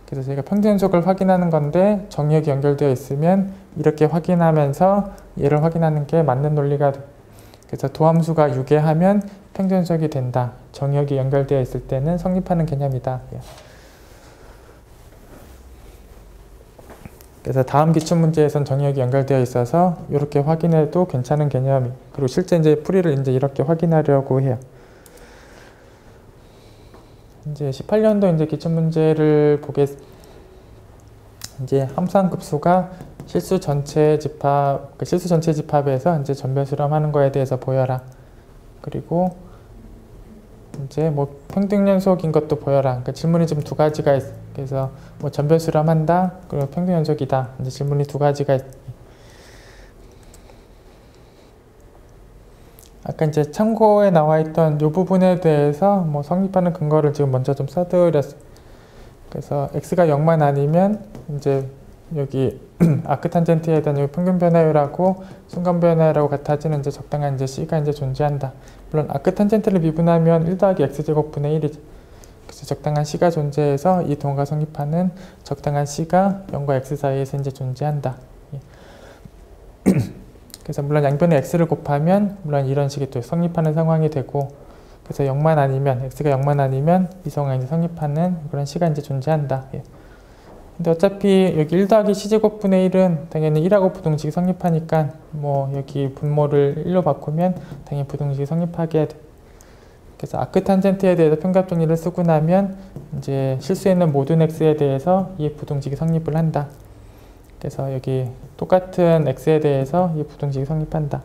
그래서 저희가 평등연속을 확인하는 건데 정의역이 연결되어 있으면 이렇게 확인하면서 얘를 확인하는 게 맞는 논리가 돼요. 그래서 도함수가 유계하면 평등연속이 된다. 정의역이 연결되어 있을 때는 성립하는 개념이다. 그래서 다음 기출문제에선 정의역이 연결되어 있어서 이렇게 확인해도 괜찮은 개념이, 그리고 실제 이제 풀이를 이제 이렇게 확인하려고 해요. 이제 18년도 이제 기출문제를 이제 함수항급수가 실수 전체 집합에서 이제 전별수렴하는 거에 대해서 보여라. 그리고 이제 뭐 평등연속인 것도 보여라. 그러니까 질문이 지금 두 가지가 있어. 그래서 뭐 전별수렴한다, 그리고 평등연속이다. 이제 질문이 두 가지가 있. 아까 이제 참고에 나와 있던 이 부분에 대해서 뭐 성립하는 근거를 지금 먼저 좀 써드렸어요. 그래서 x가 0만 아니면 이제 여기 아크탄젠트에 대한 여기 평균 변화율하고 순간 변화율하고 같아지는 이제 적당한 이제 c가 이제 존재한다. 물론 아크탄젠트를 미분하면 1 더하기 x제곱분의 1이죠. 그래서 적당한 c가 존재해서 이 동호가 성립하는 적당한 c가 0과 x 사이에서 이제 존재한다. 그래서 물론 양변에 x를 곱하면 물론 이런 식이 또 성립하는 상황이 되고, 그래서 0만 아니면 x가 0만 아니면 이 상황이 이제 성립하는 그런 c가 이제 존재한다. 근데 어차피 여기 1 더하기 c제곱분의 1은 당연히 1하고 부등식이 성립하니까 뭐 여기 분모를 1로 바꾸면 당연히 부등식이 성립하게 돼. 그래서 아크탄젠트에 대해서 평균합 정리를 쓰고 나면 이제 실수에 있는 모든 x에 대해서 이 부등식이 성립을 한다. 그래서 여기 똑같은 x에 대해서 이 부등식이 성립한다.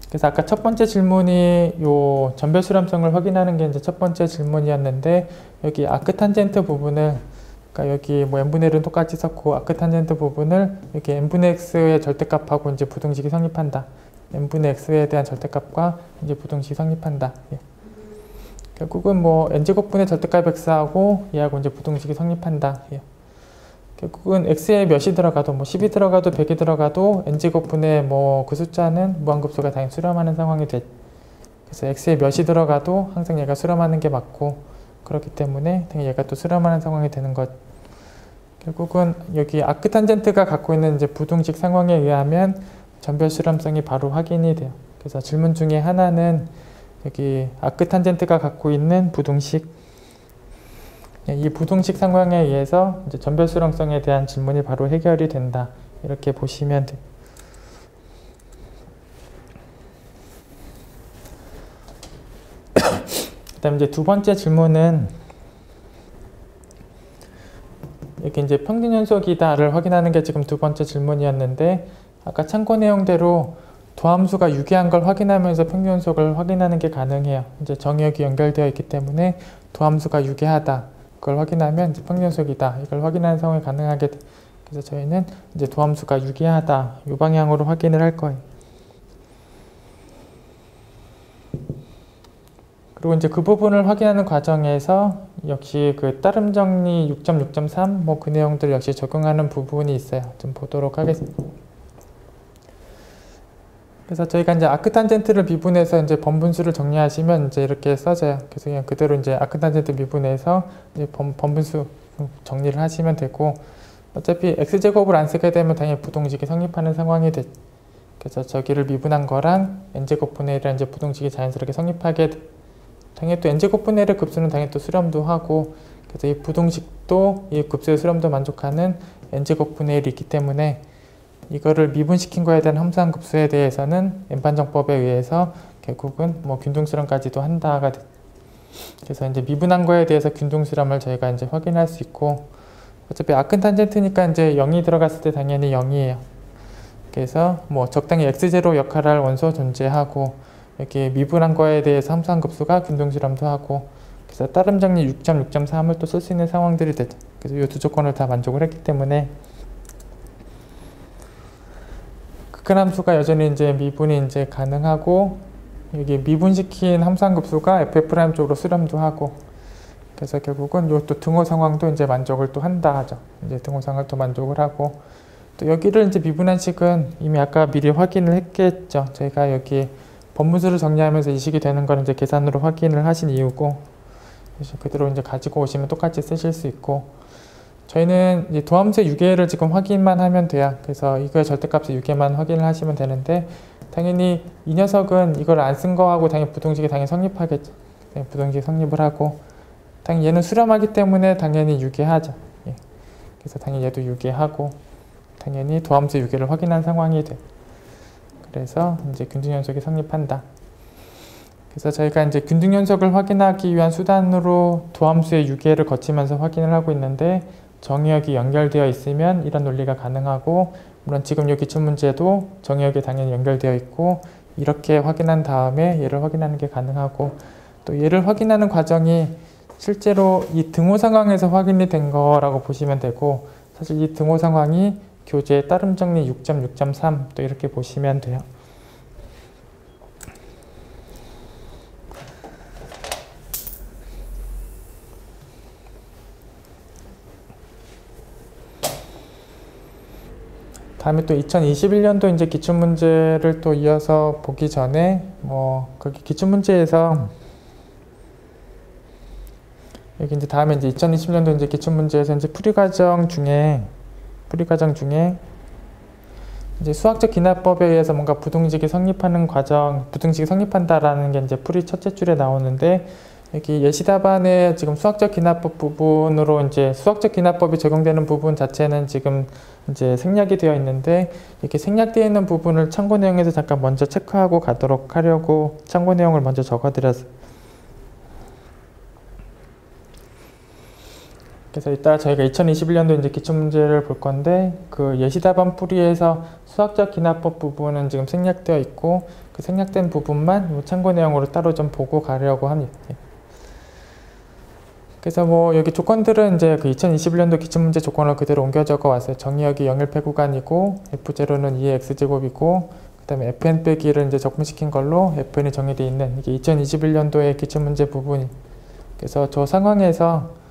그래서 아까 첫 번째 질문이 요 전별수렴성을 확인하는 게 이제 첫 번째 질문이었는데, 여기 아크탄젠트 부분을, 그러니까 여기 뭐 n분의 1은 똑같이 썼고 아크탄젠트 부분을 여기 n분의 x의 절대값하고 이제 부등식이 성립한다. n분의 x에 대한 절대값과 이제 부등식이 성립한다. 결국은 뭐 n제곱분의 절대값 x하고 얘하고 이제 부등식이 성립한다. 결국은 x에 몇이 들어가도 뭐 10이 들어가도 100이 들어가도 n제곱분의 뭐 그 숫자는 무한급수가 당연히 수렴하는 상황이 돼. 그래서 x에 몇이 들어가도 항상 얘가 수렴하는 게 맞고, 그렇기 때문에 얘가 또 수렴하는 상황이 되는 것. 결국은 여기 아크탄젠트가 갖고 있는 이제 부등식 상황에 의하면 전별 수렴성이 바로 확인이 돼요. 그래서 질문 중에 하나는 여기 아크탄젠트가 갖고 있는 부등식, 이 부등식 상황에 의해서 이제 전별 수렴성에 대한 질문이 바로 해결이 된다. 이렇게 보시면 돼요. 그다음 이제 두 번째 질문은 여기 이제 평균 연속이다를 확인하는 게 지금 두 번째 질문이었는데, 아까 참고 내용대로 도함수가 유기한 걸 확인하면서 평균 연속을 확인하는 게 가능해요. 이제 정의역이 연결되어 있기 때문에 도함수가 유기하다 그걸 확인하면 이제 평균 연속이다 이걸 확인하는 상황이 가능하게 돼. 그래서 저희는 이제 도함수가 유기하다 이 방향으로 확인을 할 거예요. 그리고 이제 그 부분을 확인하는 과정에서 역시 그 따름 정리 6.6.3 뭐 그 내용들 역시 적용하는 부분이 있어요. 좀 보도록 하겠습니다. 그래서 저희가 이제 아크탄젠트를 미분해서 이제 번분수를 정리하시면 이제 이렇게 써져요. 그래서 그냥 그대로 이제 아크탄젠트 미분해서 이제 번분수 정리를 하시면 되고, 어차피 x제곱을 안 쓰게 되면 당연히 부등식이 성립하는 상황이 돼. 그래서 저기를 미분한 거랑 n제곱분의 1이라는 이제 부등식이 자연스럽게 성립하게 돼. 당연히 또 n제곱분의 1의 급수는 당연히 또 수렴도 하고, 그래서 이 부등식도 이 급수의 수렴도 만족하는 n제곱분의 1이 있기 때문에 이거를 미분시킨 거에 대한 함수한 급수에 대해서는 n반정법에 의해서 결국은 뭐 균등수렴까지도 한다가 돼. 그래서 이제 미분한 거에 대해서 균등수렴을 저희가 이제 확인할 수 있고, 어차피 아크탄젠트니까 이제 0이 들어갔을 때 당연히 0이에요. 그래서 뭐 적당히 x0 역할을 할 원소 존재하고, 여기 미분한 거에 대해서 함수한 급수가 균등수렴도 하고, 그래서 따름 정리 6.6.3을 또 쓸 수 있는 상황들이 되죠. 그래서 이 두 조건을 다 만족을 했기 때문에 극한함수가 여전히 이제 미분이 이제 가능하고, 여기 미분시킨 함수한 급수가 f' 쪽으로 수렴도 하고, 그래서 결국은 요 또 등호 상황도 이제 만족을 또 한다 하죠. 이제 등호 상황을 또 만족을 하고, 또 여기를 이제 미분한 식은 이미 아까 미리 확인을 했겠죠. 저희가 여기 번분수를 정리하면서 이 식이 되는 걸 이제 계산으로 확인을 하신 이유고, 그대로 이제 가지고 오시면 똑같이 쓰실 수 있고, 저희는 이제 도함수의 유계를 지금 확인만 하면 돼요. 그래서 이거의 절대값의 유계만 확인을 하시면 되는데, 당연히 이 녀석은 이걸 안 쓴 거하고 당연히 부등식이 당연히 성립하겠죠. 부등식이 성립을 하고, 당연히 얘는 수렴하기 때문에 당연히 유계하죠. 예. 그래서 당연히 얘도 유계하고, 당연히 도함수 유계를 확인한 상황이 돼. 그래서 이제 균등연속이 성립한다. 그래서 저희가 이제 균등연속을 확인하기 위한 수단으로 도함수의 유계를 거치면서 확인을 하고 있는데, 정의역이 연결되어 있으면 이런 논리가 가능하고, 물론 지금 이 기출문제도 정의역이 당연히 연결되어 있고, 이렇게 확인한 다음에 얘를 확인하는 게 가능하고, 또 얘를 확인하는 과정이 실제로 이 등호 상황에서 확인이 된 거라고 보시면 되고, 사실 이 등호 상황이 교재 따름 정리 6.6.3 또 이렇게 보시면 돼요. 다음에 또 2021년도 이제 기출문제를 또 이어서 보기 전에 거기 기출문제에서 여기 이제 다음에 이제 2020년도 이제 기출문제에서 이제 풀이과정 중에 이제 수학적 기납법에 의해서 뭔가 부등식이 성립하는 과정, 부등식이 성립한다라는 게 이제 풀이 첫째 줄에 나오는데, 여기 예시 답안에 지금 수학적 기납법 부분으로 이제 수학적 기납법이 적용되는 부분 자체는 지금 이제 생략이 되어 있는데, 이렇게 생략되어 있는 부분을 참고 내용에서 잠깐 먼저 체크하고 가도록 하려고 참고 내용을 먼저 적어드렸어요. 그래서 이따 저희가 2021년도 이제 기출문제를 볼 건데, 그 예시답안 풀이에서 수학적 기납법 부분은 지금 생략되어 있고, 그 생략된 부분만 참고 내용으로 따로 좀 보고 가려고 합니다. 그래서 여기 조건들은 이제 그 2021년도 기출문제 조건을 그대로 옮겨 적어 왔어요. 정의역이 영일폐 구간이고, F0는 2의 X제곱이고, 그 다음에 Fn 빼기 1을 이제 적분시킨 걸로 Fn이 정의되어 있는 이게 2021년도의 기출문제 부분이. 그래서 저 상황에서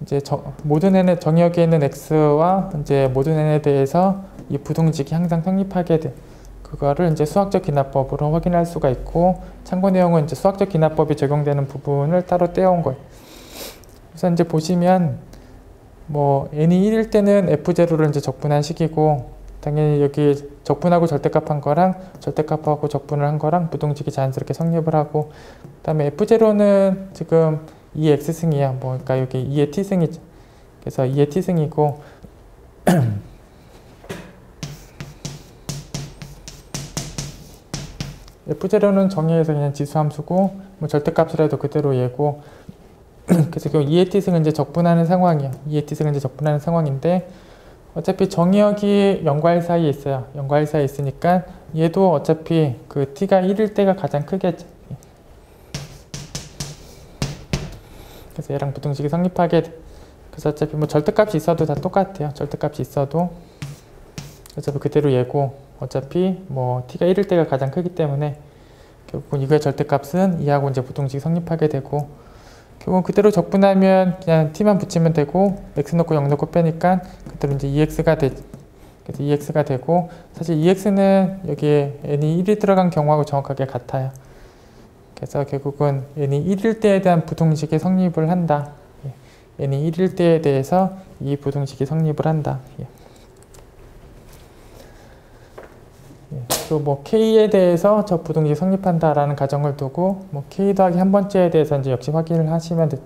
이제 모든 n의 정의역에 있는 x와 이제 모든 n에 대해서 이 부등식이 항상 성립하게 돼. 그거를 이제 수학적 기납법으로 확인할 수가 있고, 참고 내용은 이제 수학적 기납법이 적용되는 부분을 따로 떼어온 거예요. 우선 이제 보시면 뭐 n이 1일 때는 f0를 이제 적분한 식이고, 당연히 여기 적분하고 절대값한 거랑 절대값하고 적분을 한 거랑 부동식이 자연스럽게 성립을 하고, 그 다음에 f0는 지금 2의 x승이야. 뭐 그러니까 여기 2의 t승이죠. 그래서 2의 t승이고 f0는 정의에서 그냥 지수함수고, 뭐 절대값이라도 그대로 얘고, 그래서 결국 2의 t승은 이제 적분하는 상황이야. 2의 t승은 이제 적분하는 상황인데, 어차피 정의역이 0과 1 사이에 있어요. 0과 1 사이에 있으니까 얘도 어차피 그 t가 1일 때가 가장 크겠죠. 그래서 얘랑 부등식이 성립하게 돼. 그래서 어차피 뭐 절대값이 있어도 다 똑같아요. 절대값이 있어도 어차피 그대로 얘고, 어차피 뭐 t가 1일 때가 가장 크기 때문에 결국은 이거의 절대값은 2하고 이제 부등식이 성립하게 되고, 결국은 그대로 적분하면 그냥 t만 붙이면 되고, x 넣고 0 넣고 빼니까 그대로 이제 2x가 되지. 그래서 2x가 되고, 사실 2x는 여기에 n이 1이 들어간 경우하고 정확하게 같아요. 그래서 결국은 n이 1일 때에 대한 부등식이 성립을 한다. n이 1일 때에 대해서 이 부등식이 성립을 한다. 또 뭐 k에 대해서 저 부등식이 성립한다라는 가정을 두고, 뭐 k 더하기 한 번째에 대해서 이제 역시 확인을 하시면 돼.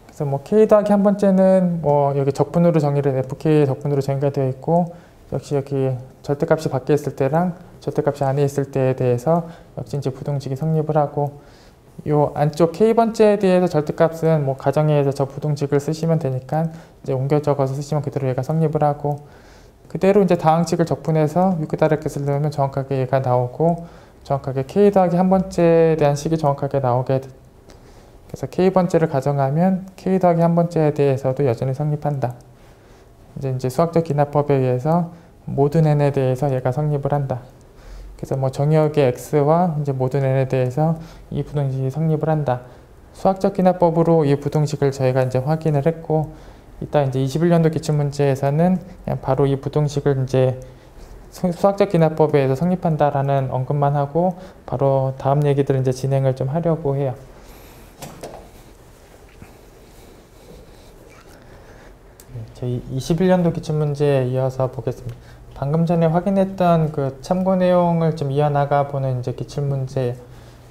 그래서 뭐 k 더하기 한 번째는 뭐 여기 적분으로 정의를 fk의 적분으로 정의가 되어 있고, 역시 여기 절대값이 밖에 있을 때랑 절대값이 안에 있을 때에 대해서 역시 이제 부등식이 성립을 하고, 요 안쪽 k번째에 대해서 절대값은 뭐 가정에서 저 부등식을 쓰시면 되니까 이제 옮겨 적어서 쓰시면 그대로 얘가 성립을 하고, 그대로 이제 다항식을 적분해서 위크다르켓을 넣으면 정확하게 얘가 나오고, 정확하게 k 더하기 한 번째에 대한 식이 정확하게 나오게 돼. 그래서 k번째를 가정하면 k 더하기 한 번째에 대해서도 여전히 성립한다. 이제 수학적 기납법에 의해서 모든 n에 대해서 얘가 성립을 한다. 그래서 뭐 정의역의 x와 이제 모든 n에 대해서 이 부등식이 성립을 한다. 수학적 기납법으로 이 부등식을 저희가 이제 확인을 했고, 이따 이제 21년도 기출문제에서는 그냥 바로 이 부등식을 이제 수학적 기납법에 의해서 성립한다라는 언급만 하고 바로 다음 얘기들을 이제 진행을 좀 하려고 해요. 저희 21년도 기출문제에 이어서 보겠습니다. 방금 전에 확인했던 그 참고 내용을 좀 이어나가 보는 이제 기출문제,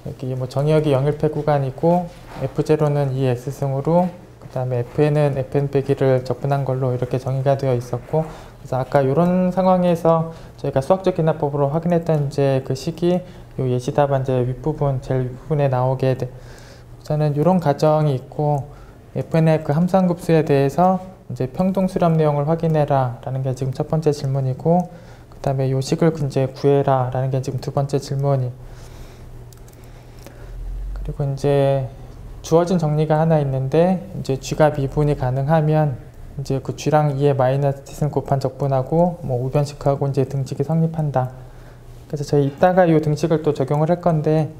여기 뭐 정의역이 0일패 구간이고 f0는 2x승으로, 그 다음에 fn은 fn 빼기를 적분한 걸로 이렇게 정의가 되어 있었고, 그래서 아까 이런 상황에서 저희가 수학적 기납법으로 확인했던 이제 그 식이 요 예시답안 이제 윗부분, 제일 윗부분에 나오게 돼. 우선은 이런 가정이 있고, fn의 그 함수함급수에 대해서 이제 평등수렴 내용을 확인해라 라는 게 지금 첫 번째 질문이고, 그 다음에 요 식을 이제 구해라 라는 게 지금 두 번째 질문이. 그리고 이제 주어진 정리가 하나 있는데, 이제 g가 미분이 가능하면 이제 그 g랑 2의 마이너스 t승 곱한 적분하고 뭐 우변식하고 이제 등식이 성립한다. 그래서 저희 이따가 이 등식을 또 적용을 할 건데,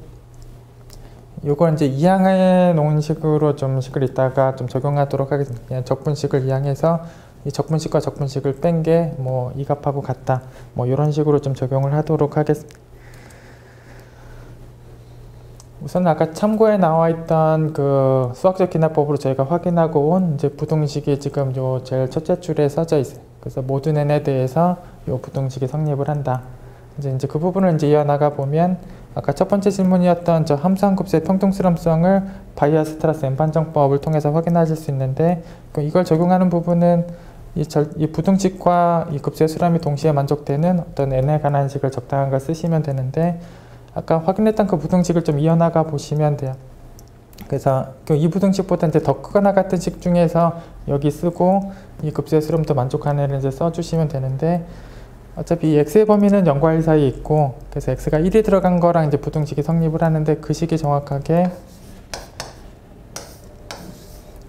요걸 이제 이항해 놓은 식으로 좀 식을 이따가 좀 적용하도록 하겠습니다. 그냥 적분식을 이항해서 이 적분식과 적분식을 뺀 게 뭐 이 값하고 같다. 뭐 이런 식으로 좀 적용을 하도록 하겠습니다. 우선 아까 참고에 나와 있던 그 수학적 기납법으로 저희가 확인하고 온 이제 부등식이 지금 요 제일 첫째 줄에 써져 있어요. 그래서 모든 n에 대해서 요 부등식이 성립을 한다. 이제 그 부분을 이제 이어나가 보면, 아까 첫 번째 질문이었던 저 함수함급수의 평등수렴성을 바이어스트라스 n반정법을 통해서 확인하실 수 있는데, 이걸 적용하는 부분은 이 부등식과 이 급수의 수렴이 동시에 만족되는 어떤 n에 관한 식을 적당한 걸 쓰시면 되는데, 아까 확인했던 그 부등식을 좀 이어나가 보시면 돼요. 그래서 이 부등식보다 이제 더 크거나 같은 식 중에서 여기 쓰고 이 급수의 수렴도 만족하는 애를 이제 써주시면 되는데, 어차피 이 x의 범위는 0과 1 사이에 있고, 그래서 x가 1이 들어간 거랑 이제 부등식이 성립을 하는데, 그 식이 정확하게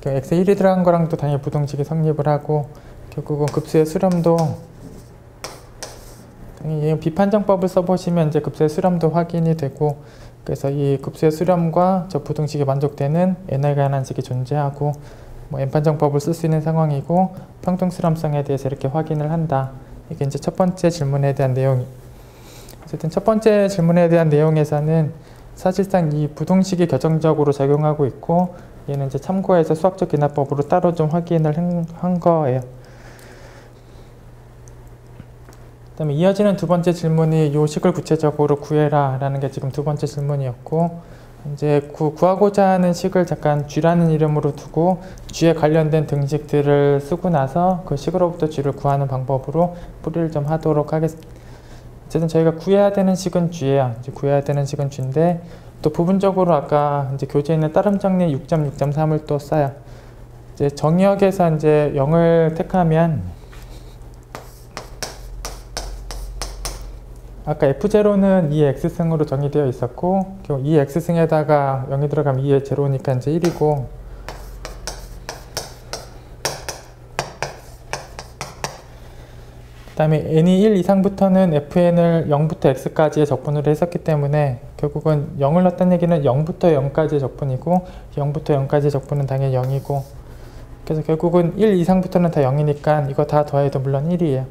x에 1이 들어간 거랑 또 당연히 부등식이 성립을 하고, 결국은 급수의 수렴도 비판정법을 써보시면 이제 급수의 수렴도 확인이 되고, 그래서 이 급수의 수렴과 저 부등식이 만족되는 n에 관한 식이 존재하고, 뭐 n판정법을 쓸 수 있는 상황이고, 평등수렴성에 대해서 이렇게 확인을 한다. 이게 이제 첫 번째 질문에 대한 내용이. 어쨌든 첫 번째 질문에 대한 내용에서는 사실상 이 부등식이 결정적으로 작용하고 있고, 얘는 이제 참고해서 수학적 기납법으로 따로 좀 확인을 한 거예요. 그다음에 이어지는 두 번째 질문이 요 식을 구체적으로 구해라 라는 게 지금 두 번째 질문이었고, 이제 구하고자 하는 식을 잠깐 쥐라는 이름으로 두고 쥐에 관련된 등식들을 쓰고 나서 그 식으로부터 쥐를 구하는 방법으로 풀이를 좀 하도록 하겠습니다. 어쨌든 저희가 구해야 되는 식은 쥐예요. 이제 구해야 되는 식은 쥐인데, 또 부분적으로 아까 이제 교재에 있는 따름 정리 6.6.3을 또 써요. 이제 정의역에서 이제 0을 택하면, 아까 F0는 2x승으로 정의되어 있었고, 2x승에다가 0이 들어가면 2의 제로니까 이제 1이고, 그 다음에 n이 1 이상부터는 fn을 0부터 x까지의 적분으로 했었기 때문에 결국은 0을 넣었다는 얘기는 0부터 0까지의 적분이고, 0부터 0까지의 적분은 당연히 0이고, 그래서 결국은 1 이상부터는 다 0이니까 이거 다 더해도 물론 1이에요.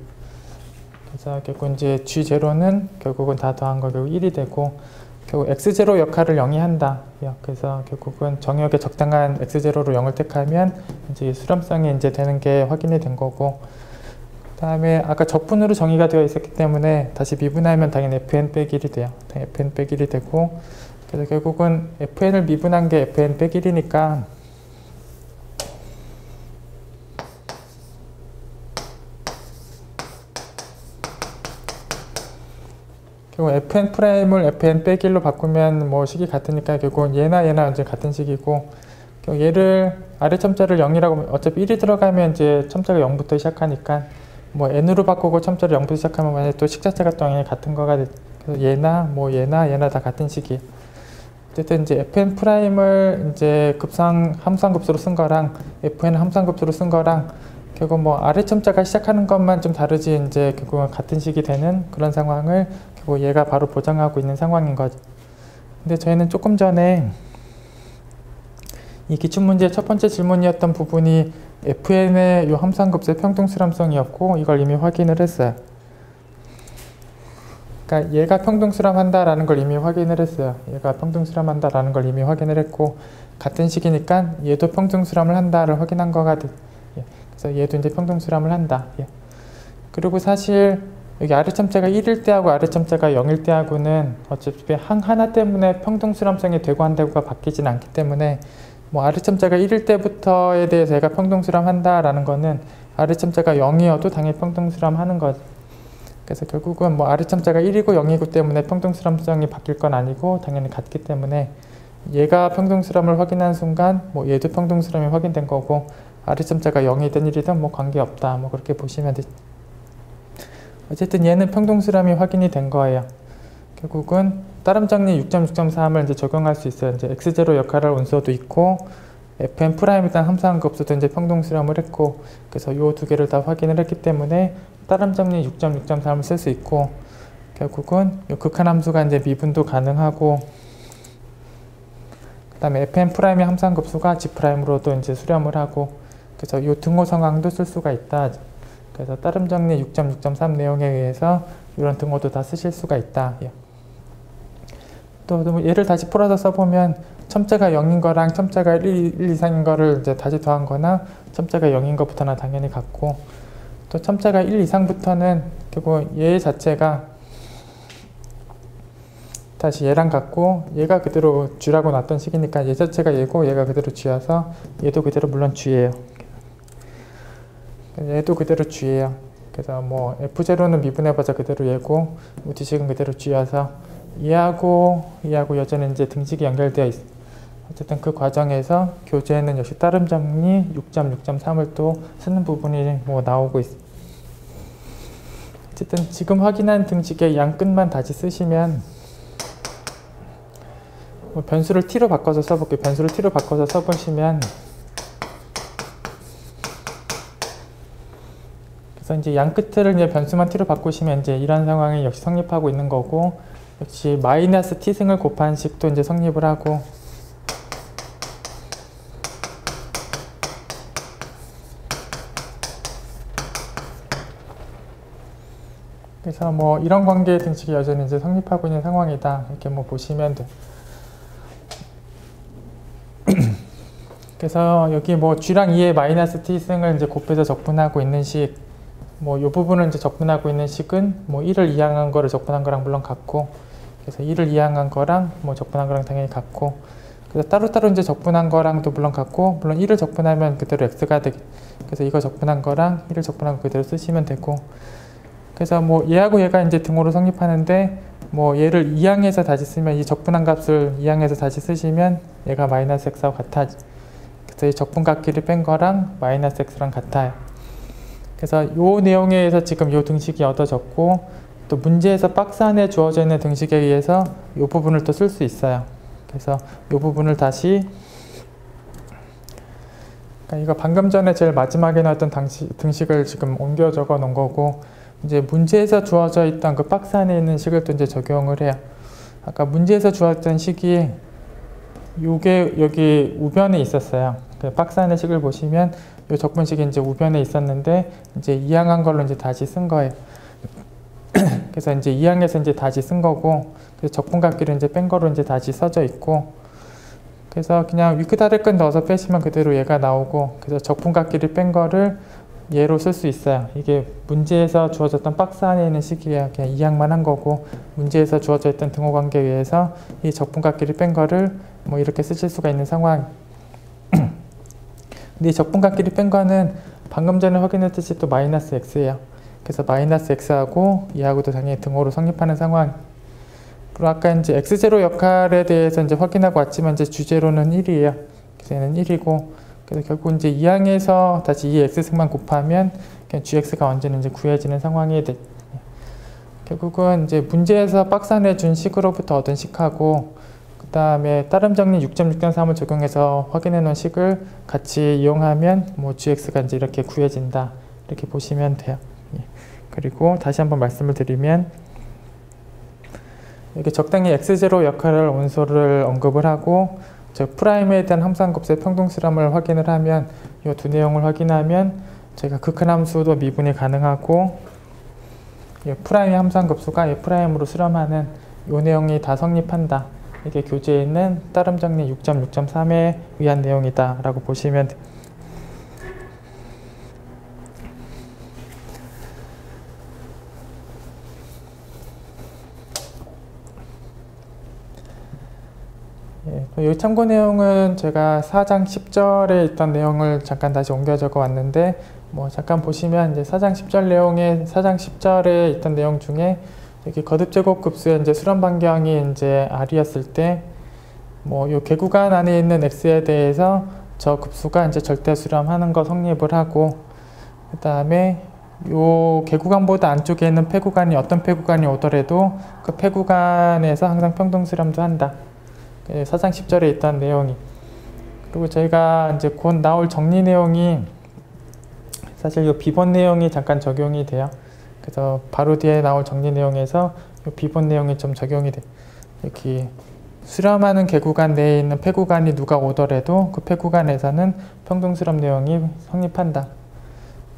그래서 결국 이제 G0는 결국은 다 더한 거 결국 1이 되고, 결국 X0 역할을 0이 한다. 그래서 결국은 정의역에 적당한 X0로 0을 택하면 이제 수렴성이 이제 되는 게 확인이 된 거고, 그 다음에 아까 적분으로 정의가 되어 있었기 때문에 다시 미분하면 당연히 fn 빼기 1이 돼요. fn 빼기 1이 되고, 그래서 결국은 fn을 미분한 게 fn 빼기 1이니까 결국 fn 프라임을 fn 빼기 1로 바꾸면 뭐 식이 같으니까 결국은 얘나 이제 같은 식이고, 얘를 아래 첨자를 0이라고, 어차피 1이 들어가면 이제 첨자가 0부터 시작하니까 뭐 n으로 바꾸고 첨자를 0부터 시작하면 만약에 또 식 자체가 당연히 같은 거가 돼. 그래서 얘나 얘나 다 같은 식이에요. 어쨌든 이제 fn 프라임을 이제 함수함급수로 쓴 거랑 fn 함수함급수로 쓴 거랑 결국 뭐 아래 첨자가 시작하는 것만 좀 다르지 이제 결국은 같은 식이 되는 그런 상황을 결국 얘가 바로 보장하고 있는 상황인 거죠. 근데 저희는 조금 전에 이 기출문제의 첫 번째 질문이었던 부분이 fn의 요 함수함급수의 평등수렴성이었고, 이걸 이미 확인을 했어요. 그러니까 얘가 평등수렴한다라는 걸 이미 확인을 했어요. 얘가 평등수렴한다라는 걸 이미 확인을 했고, 같은 식이니까 얘도 평등수렴을 한다를 확인한 거가 돼. 그래서 얘도 이제 평등수렴을 한다. 그리고 사실 여기 아래 첨자가 1일 때하고 아래 첨자가 0일 때하고는 어차피 하나 때문에 평등수렴성이 되고 안 되고가 바뀌진 않기 때문에 뭐 아래 첨자가 1일 때부터에 대해서 얘가 평등수렴한다라는 거는 아래 첨자가 0이어도 당연히 평등수렴하는 거죠. 그래서 결국은 뭐 아래 첨자가 1이고 0이고 때문에 평등수렴성이 바뀔 건 아니고 당연히 같기 때문에 얘가 평등수렴을 확인한 순간 뭐 얘도 평등수렴이 확인된 거고, 아래 첨자가 0이든 1이든 뭐 관계없다. 뭐 그렇게 보시면 되죠. 어쨌든 얘는 평등수렴이 확인이 된 거예요. 결국은 따름 정리 6.6.3을 이제 적용할 수 있어요. 이제 x0 역할을 온수도 있고, fn 프라임에 대한 함수함급수도 이제 평등수렴을 했고, 그래서 요 두 개를 다 확인을 했기 때문에 따름 정리 6.6.3을 쓸 수 있고, 결국은 요 극한함수가 이제 미분도 가능하고, 그 다음에 fn 프라임의 함수함급수가 g 프라임으로도 이제 수렴을 하고, 그래서 요 등호 상황도 쓸 수가 있다. 그래서 따름 정리 6.6.3 내용에 의해서 이런 등호도 다 쓰실 수가 있다. 또 얘를 다시 풀어서 써보면 첨자가 0인 거랑 첨자가 1 이상인 거를 이제 다시 더한 거나 첨자가 0인 것부터는 당연히 같고, 또 첨자가 1 이상부터는 결국 얘 자체가 다시 얘랑 같고, 얘가 그대로 쥐라고 놨던 식이니까 얘 자체가 얘고 얘가 그대로 쥐여서 얘도 그대로 물론 쥐예요. 얘도 그대로 쥐예요. 그래서 뭐 F0는 미분해봐자 그대로 얘고, D식은 그대로 쥐여서 얘하고 여전히 이제 등식이 연결되어 있어. 어쨌든 그 과정에서 교재에는 역시 따름 정리 6.6.3을 또 쓰는 부분이 뭐 나오고 있어. 어쨌든 지금 확인한 등식의 양 끝만 다시 쓰시면, 뭐 변수를 t로 바꿔서 써볼게요. 변수를 t로 바꿔서 써보시면, 그래서 이제 양 끝을 이제 변수만 t로 바꾸시면 이제 이런 상황이 역시 성립하고 있는 거고, 역시 마이너스 t승을 곱한 식도 이제 성립을 하고, 그래서 뭐 이런 관계의 등식이 여전히 이제 성립하고 있는 상황이다. 이렇게 뭐 보시면 돼. 그래서 여기 뭐 G랑 E의 마이너스 T승을 이제 곱해서 적분하고 있는 식, 뭐 요 부분을 이제 적분하고 있는 식은 뭐 1을 이항한 거를 적분한 거랑 물론 같고, 그래서 1을 이항한 거랑 뭐 적분한 거랑 당연히 같고, 그래서 따로따로 이제 적분한 거랑도 물론 같고, 물론 1을 적분하면 그대로 x가 되게, 그래서 이거 적분한 거랑 1을 적분한 거 그대로 쓰시면 되고, 그래서 뭐 얘하고 얘가 이제 등호로 성립하는데, 뭐 얘를 이항해서 다시 쓰면 이 적분한 값을 이항해서 다시 쓰시면 얘가 마이너스 x하고 같아. 그래서 이 적분각끼리 뺀 거랑 마이너스 x랑 같아요. 그래서 요 내용에 의해서 지금 요 등식이 얻어졌고, 또 문제에서 박스 안에 주어져 있는 등식에 의해서 요 부분을 또 쓸 수 있어요. 그래서 요 부분을 다시, 그러니까 이거 방금 전에 제일 마지막에 나왔던 등식을 지금 옮겨 적어 놓은 거고, 이제 문제에서 주어져 있던 그 박스 안에 있는 식을 또 이제 적용을 해요. 아까 문제에서 주어졌던 식이 요게 여기 우변에 있었어요. 그 박스 안의 식을 보시면 요 적분식이 이제 우변에 있었는데 이제 이항한 걸로 이제 다시 쓴 거예요. 그래서 이제 이항해서 이제 다시 쓴 거고, 그래서 적분각끼리 이제 뺀 거로 이제 다시 써져 있고, 그래서 그냥 위끝 아래끝 넣어서 빼시면 그대로 얘가 나오고, 그래서 적분각끼리 뺀 거를 얘로 쓸 수 있어요. 이게 문제에서 주어졌던 박스 안에 있는 식이에요. 그냥 이항만 한 거고, 문제에서 주어져 있던 등호 관계에 의해서 이 적분각끼리 뺀 거를 뭐 이렇게 쓰실 수가 있는 상황. 근데 이 적분각끼리 뺀 거는 방금 전에 확인했듯이 또 마이너스 x예요. 그래서 마이너스 x하고 얘하고도 당연히 등호로 성립하는 상황. 그리고 아까 이제 x0 역할에 대해서 이제 확인하고 왔지만 이제 주제로는 1이에요. 그래서 얘는 1이고, 그래서 결국 이제 이항해서 다시 이 x승만 곱하면 그냥 gx가 언제는 이제 구해지는 상황이 돼. 결국은 이제 문제에서 박스 안에 준 식으로부터 얻은 식하고, 그 다음에 따름 정리 6.6.3을 적용해서 확인해 놓은 식을 같이 이용하면 뭐 gx가 이제 이렇게 구해진다. 이렇게 보시면 돼요. 그리고 다시 한번 말씀을 드리면, 이렇게 적당히 x0 역할을 온소를 언급을 하고, 즉 프라임에 대한 함수한급수의 평등수렴을 확인을 하면, 이 두 내용을 확인하면 저희가 극한 함수도 미분이 가능하고, 이 프라임의 함수한급수가 이 프라임으로 수렴하는 이 내용이 다 성립한다. 이게 교재에 있는 따름 정리 6.6.3에 의한 내용이다 라고 보시면 돼요. 이 참고 내용은 제가 4장 10절에 있던 내용을 잠깐 다시 옮겨 적어 왔는데, 뭐 잠깐 보시면 이제 4장 10절 내용에 4장 10절에 있던 내용 중에 여기 거듭 제곱 급수의 이제 수렴 반경이 이제 r이었을 때, 뭐 요 개구간 안에 있는 x에 대해서 저 급수가 이제 절대 수렴하는 거 성립을 하고, 그 다음에 요 개구간보다 안쪽에 있는 폐구간이 어떤 폐구간이 오더라도 그 폐구간에서 항상 평등 수렴도 한다. 4장 10절에 있던 내용이. 그리고 저희가 이제 곧 나올 정리 내용이 사실 이 비본 내용이 잠깐 적용이 돼요. 그래서 바로 뒤에 나올 정리 내용에서 이 비본 내용이 좀 적용이 돼. 여기 수렴하는 개구간 내에 있는 폐구간이 누가 오더라도 그 폐구간에서는 평등 수렴 내용이 성립한다.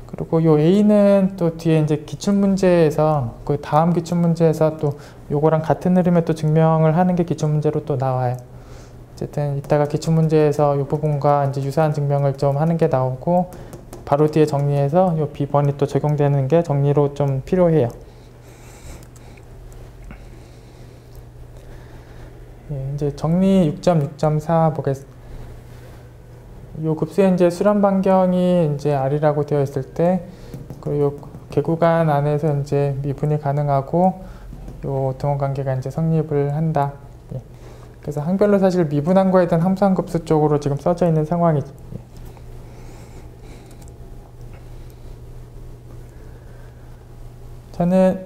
그리고 요 A는 또 뒤에 이제 기출문제에서 그 다음 기출문제에서 또 요거랑 같은 흐름에 또 증명을 하는 게 기출문제로 또 나와요. 어쨌든 이따가 기출문제에서 요 부분과 이제 유사한 증명을 좀 하는 게 나오고, 바로 뒤에 정리해서 요 B번이 또 적용되는 게 정리로 좀 필요해요. 예, 이제 정리 6.6.4 보겠습니다. 요 급수의 이제 수렴 반경이 이제 r이라고 되어 있을 때, 그리고 요 개구간 안에서 이제 미분이 가능하고, 요 등호 관계가 이제 성립을 한다. 예. 그래서 항별로 사실 미분한 거에 대한 함수한 급수 쪽으로 지금 써져 있는 상황이죠. 예.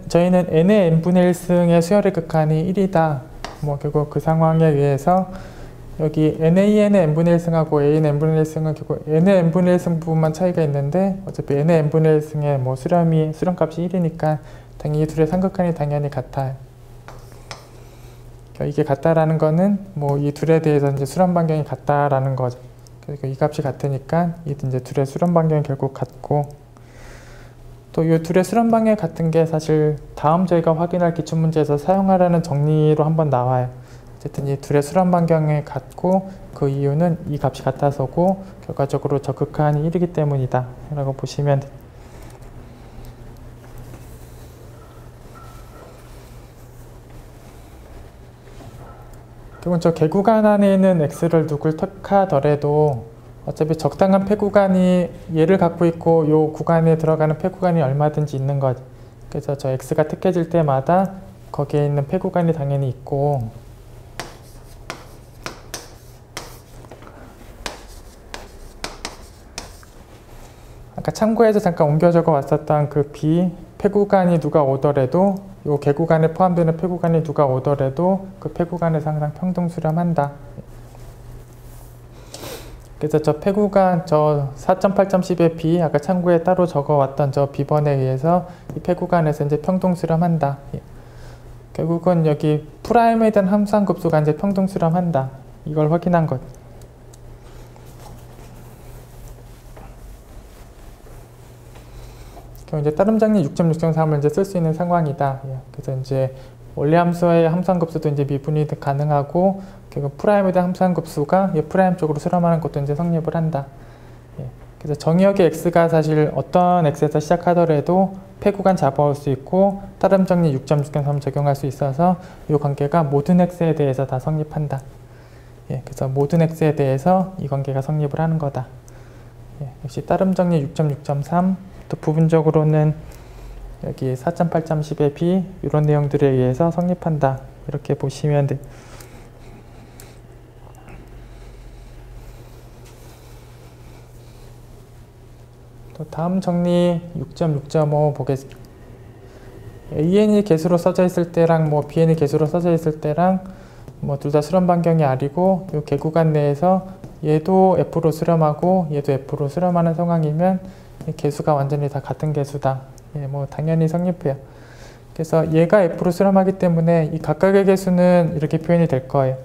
저희는 n의 n분의 1승의 수열의 극한이 1이다. 뭐 결국 그 상황에 의해서 여기 NAN의 n분의 1승하고 A의 n분의 1승은 결국 n의 n분의 1승 부분만 차이가 있는데, 어차피 n의 n분의 1승의 뭐 수렴값이 1이니까 당연히 이 둘의 상극한이 당연히 같아요. 그러니까 이게 같다라는 거는 뭐 이 둘에 대해서 이제 수렴 반경이 같다라는 거죠. 그러니까 이 값이 같으니까 이 이제 둘의 수렴 반경이 결국 같고, 또 이 둘의 수렴 반경이 같은 게 사실 다음 저희가 확인할 기출문제에서 사용하라는 정리로 한번 나와요. 어쨌든 이 둘의 수렴 반경이 같고 그 이유는 이 값이 같아서고 결과적으로 저 극한이 1이기 때문이다 라고 보시면 됩니다. 그리고 저 개구간 안에 있는 x를 누굴 택하더라도 어차피 적당한 폐구간이 얘를 갖고 있고 요 구간에 들어가는 폐구간이 얼마든지 있는 거죠. 그래서 저 x가 택해질 때마다 거기에 있는 폐구간이 당연히 있고, 아까 참고해서 잠깐 옮겨 적어 왔었던 그 b 폐구간이 누가 오더라도 요 개구간에 포함되는 폐구간이 누가 오더라도 그 폐구간에서 항상 평등 수렴한다. 그래서 저 폐구간 저 4.8.10의 b 아까 참고에 따로 적어왔던 저 b번에 의해서 이 폐구간에서 이제 평등 수렴한다. 결국은 여기 프라임에 대한 함수함급수가 이제 평등 수렴한다. 이걸 확인한 것. 그럼 이제 따름 정리 6.6.3을 이제 쓸 수 있는 상황이다. 그래서 이제 원래 함수의 함수함급수도 이제 미분이 가능하고, 결국 프라임에 대한 함수함급수가 프라임 쪽으로 수렴하는 것도 이제 성립을 한다. 그래서 정의역의 x가 사실 어떤 x에서 시작하더라도 폐구간 잡아올 수 있고 따름 정리 6.6.3 적용할 수 있어서 이 관계가 모든 x에 대해서 다 성립한다. 그래서 모든 x에 대해서 이 관계가 성립을 하는 거다. 역시 따름 정리 6.6.3 또 부분적으로는 여기 4.8.10의 b 이런 내용들에 의해서 성립한다. 이렇게 보시면 돼. 또 다음 정리 6.6.5 보겠습니다. an이 개수로 써져 있을 때랑 뭐 bn이 개수로 써져 있을 때랑 뭐 둘 다 수렴 반경이 r이고 이 개구간 내에서 얘도 f로 수렴하고 얘도 f로 수렴하는 상황이면 이 개수가 완전히 다 같은 개수다. 뭐 당연히 성립해요. 그래서 얘가 f로 수렴하기 때문에 이 각각의 개수는 이렇게 표현이 될 거예요.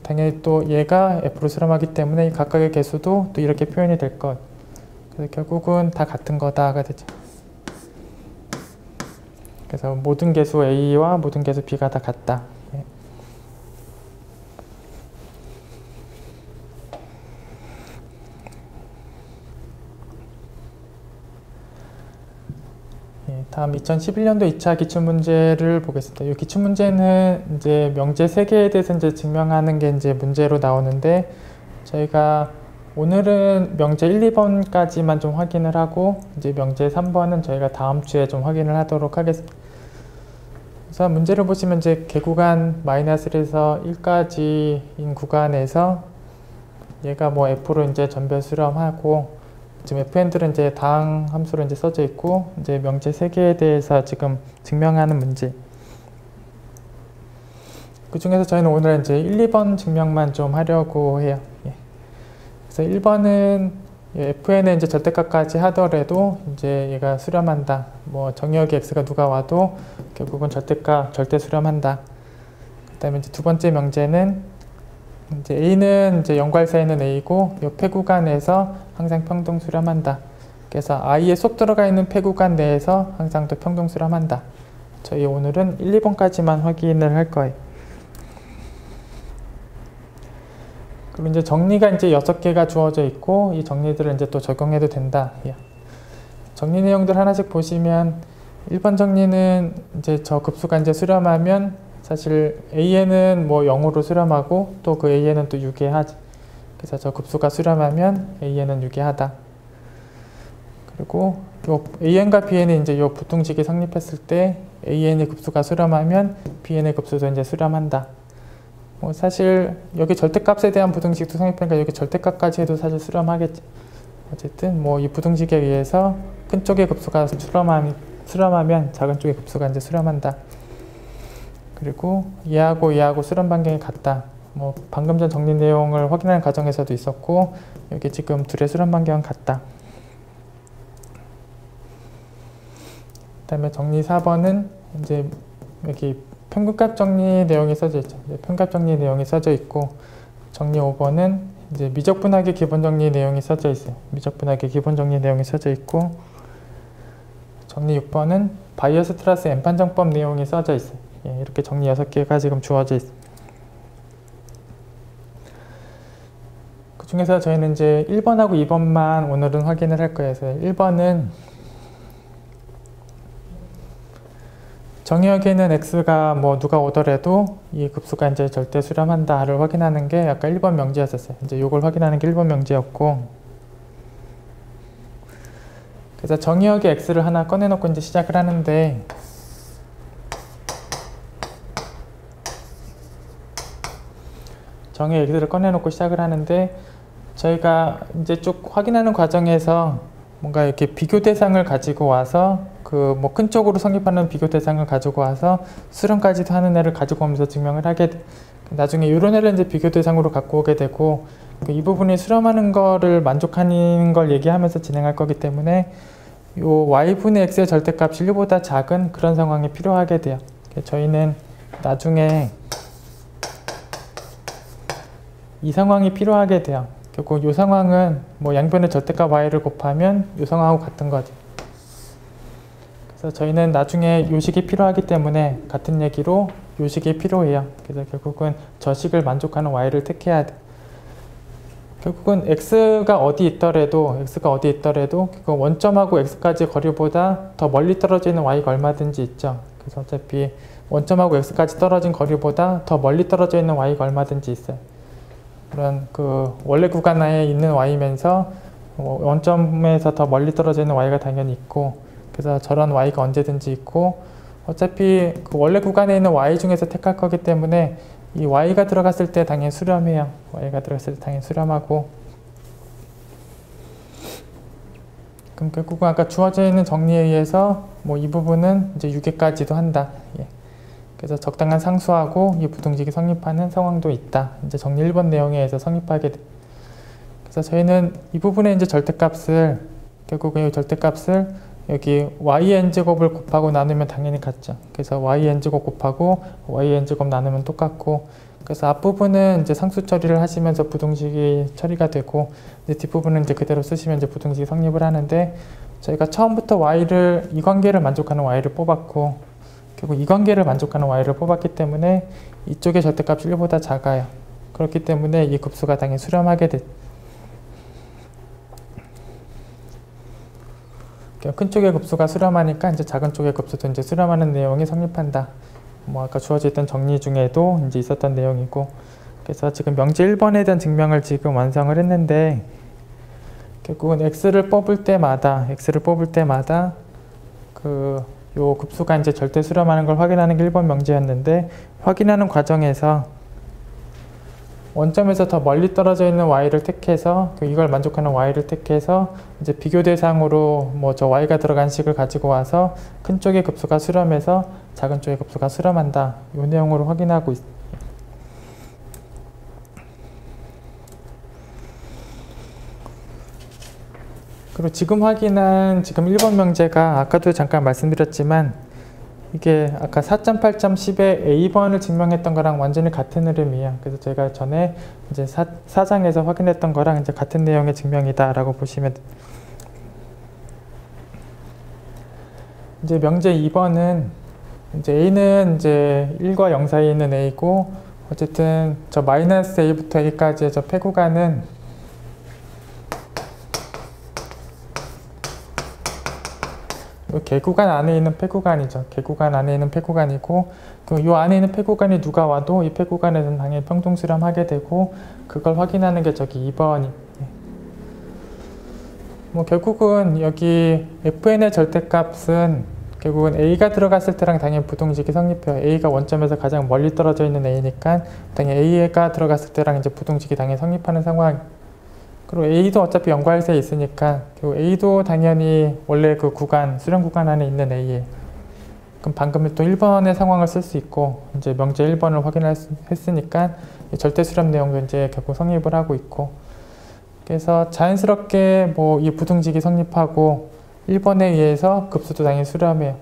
당연히 또 얘가 f로 수렴하기 때문에 이 각각의 개수도 또 이렇게 표현이 될 거예요. 그래서 결국은 다 같은 거다가 되죠. 그래서 모든 개수 a와 모든 개수 b가 다 같다. 다음 2011년도 2차 기출문제를 보겠습니다. 이 기출문제는 이제 명제 3개에 대해서 이제 증명하는 게 이제 문제로 나오는데, 저희가 오늘은 명제 1, 2번까지만 좀 확인을 하고 이제 명제 3번은 저희가 다음 주에 좀 확인을 하도록 하겠습니다. 그래서 문제를 보시면 이제 개구간 -1에서 1까지인 구간에서 얘가 뭐 f로 이제 전별 수렴하고 지금 fn들은 이제 다항 함수로 이제 써져 있고 이제 명제 3개에 대해서 지금 증명하는 문제. 그 중에서 저희는 오늘 이제 1, 2번 증명만 좀 하려고 해요. 그래서 1번은 fn의 이제 절대값까지 하더라도 이제 얘가 수렴한다. 뭐 정의역의 x가 누가 와도 결국은 절대값 절대 수렴한다. 그다음에 이제 두 번째 명제는 이제 a는 이제 연괄사에 있는 a고 이 폐구간에서 항상 평등 수렴한다. 그래서 i에 쏙 들어가 있는 폐구간 내에서 항상 또 평등 수렴한다. 저희 오늘은 1, 2번까지만 확인을 할 거예요. 그리고 이제 정리가 이제 6개가 주어져 있고 이 정리들을 이제 또 적용해도 된다. 정리 내용들 하나씩 보시면 1번 정리는 이제 저 급수가 이제 수렴하면 사실 a는 뭐 0으로 수렴하고 또 그 a는 또 유기하지. 그래서 저 급수가 수렴하면 a는 유기하다. 그리고 요 an과 bn이 이제 요 부등식이 성립했을 때 an의 급수가 수렴하면 bn의 급수도 이제 수렴한다. 뭐 사실 여기 절대값에 대한 부등식도 성립하니까 여기 절대값까지 해도 사실 수렴하겠지. 어쨌든 뭐 이 부등식에 의해서 큰 쪽의 급수가 수렴하면 작은 쪽의 급수가 이제 수렴한다. 그리고 얘하고 수렴 반경이 같다. 뭐 방금 전 정리 내용을 확인하는 과정에서도 있었고 여기 지금 둘의 수렴 반경은 같다. 그다음에 정리 4번은 이제 여기 평균값 정리 내용이 써져 있죠. 평균값 정리 내용이 써져 있고 정리 5번은 이제 미적분하기 기본 정리 내용이 써져 있어요. 미적분하기 기본 정리 내용이 써져 있고 정리 6번은 바이어스트라스 N판정법 내용이 써져 있어요. 이렇게 정리 6개가 지금 주어져 있습니다. 중에서 저희는 이제 1번하고 2번만 오늘은 확인을 할 거예요. 그래서 1번은 정의역에는 x가 뭐 누가 오더라도 이 급수가 이제 절대 수렴한다를 확인하는 게 아까 1번 명제였었어요. 이제 요걸 확인하는 게 1번 명제였고, 그래서 정의역의 x를 하나 꺼내놓고 이제 시작을 하는데, 정의 x를 꺼내놓고 시작을 하는데, 저희가 이제 쭉 확인하는 과정에서 뭔가 이렇게 비교 대상을 가지고 와서 그 뭐 큰 쪽으로 성립하는 비교 대상을 가지고 와서 수렴까지도 하는 애를 가지고 오면서 증명을 하게 돼. 나중에 이런 애를 이제 비교 대상으로 갖고 오게 되고, 이 부분이 수렴하는 거를 만족하는 걸 얘기하면서 진행할 거기 때문에 요 y분의 x의 절대값이 1보다 작은 그런 상황이 필요하게 돼요. 저희는 나중에 이 상황이 필요하게 돼요. 결국 이 상황은 뭐 양변의 절대값 y를 곱하면 이 상황하고 같은 거죠. 그래서 저희는 나중에 이 식이 필요하기 때문에 같은 얘기로 이 식이 필요해요. 그래서 결국은 저 식을 만족하는 y를 택해야 돼. 결국은 x가 어디 있더라도 그 원점하고 x까지 거리보다 더 멀리 떨어져 있는 y가 얼마든지 있죠. 그래서 어차피 원점하고 x까지 떨어진 거리보다 더 멀리 떨어져 있는 y가 얼마든지 있어요. 그런 그 원래 구간 안에 있는 y면서 원점에서 더 멀리 떨어져 있는 y가 당연히 있고, 그래서 저런 y가 언제든지 있고, 어차피 그 원래 구간에 있는 y 중에서 택할 거기 때문에 이 y가 들어갔을 때 당연히 수렴해요. y가 들어갔을 때 당연히 수렴하고, 그럼 결국은 아까 주어져 있는 정리에 의해서 뭐 이 부분은 이제 유계까지도 한다. 예. 그래서 적당한 상수하고 이 부등식이 성립하는 상황도 있다. 이제 정리 1번 내용에 의해서 성립하게 돼. 그래서 저희는 이 부분에 이제 절대값을, 결국은 이 절대값을 여기yn제곱을 곱하고 나누면 당연히 같죠. 그래서yn제곱 곱하고yn제곱 나누면 똑같고, 그래서 앞부분은 이제 상수 처리를 하시면서 부등식이 처리가 되고, 이제 뒷부분은 이제 그대로 쓰시면 이제 부등식이 성립을 하는데, 저희가 처음부터 y를, 이 관계를 만족하는 y를 뽑았고, 결국 이 관계를 만족하는 y를 뽑았기 때문에 이쪽의 절대값이 1보다 작아요. 그렇기 때문에 이 급수가 당연히 수렴하게 돼. 큰 쪽의 급수가 수렴하니까 이제 작은 쪽의 급수도 이제 수렴하는 내용이 성립한다. 뭐 아까 주어져 있던 정리 중에도 이제 있었던 내용이고, 그래서 지금 명제 1번에 대한 증명을 지금 완성을 했는데, 결국은 x를 뽑을 때마다 요 급수가 이제 절대 수렴하는 걸 확인하는 게 1번 명제였는데, 확인하는 과정에서 원점에서 더 멀리 떨어져 있는 y를 택해서, 이걸 만족하는 y를 택해서 이제 비교 대상으로 뭐 저 y가 들어간 식을 가지고 와서 큰 쪽의 급수가 수렴해서 작은 쪽의 급수가 수렴한다. 이 내용으로 확인하고 있습니다. 그리고 지금 확인한 지금 1번 명제가 아까도 잠깐 말씀드렸지만 이게 아까 4.8.10의 A번을 증명했던 거랑 완전히 같은 흐름이에요. 그래서 제가 전에 이제 4장에서 확인했던 거랑 이제 같은 내용의 증명이다 라고 보시면 됩니다. 이제 명제 2번은 이제 A는 이제 1과 0 사이에 있는 A고, 어쨌든 저 마이너스 A부터 A까지의 저 폐구간은 개구간 안에 있는 폐구간이죠. 개구간 안에 있는 폐구간이고, 이 안에 있는 폐구간이 누가 와도 이 폐구간에는 당연히 평등수렴하게 되고, 그걸 확인하는 게 저기 2번이. 뭐 결국은 여기 fn의 절대값은 결국은 a가 들어갔을 때랑 당연히 부등식이 성립해요. a가 원점에서 가장 멀리 떨어져 있는 a니까 당연히 a가 들어갔을 때랑 이제 부등식이 당연히 성립하는 상황. 그리고 A도 어차피 0과 1 사이에 있으니까 그리고 A도 당연히 원래 그 구간, 수렴 구간 안에 있는 A에, 그럼 방금 또 1번의 상황을 쓸 수 있고, 이제 명제 1번을 확인했으니까 절대 수렴 내용도 이제 결국 성립을 하고 있고, 그래서 자연스럽게 뭐 이 부등식이 성립하고 1번에 의해서 급수도 당연히 수렴해요.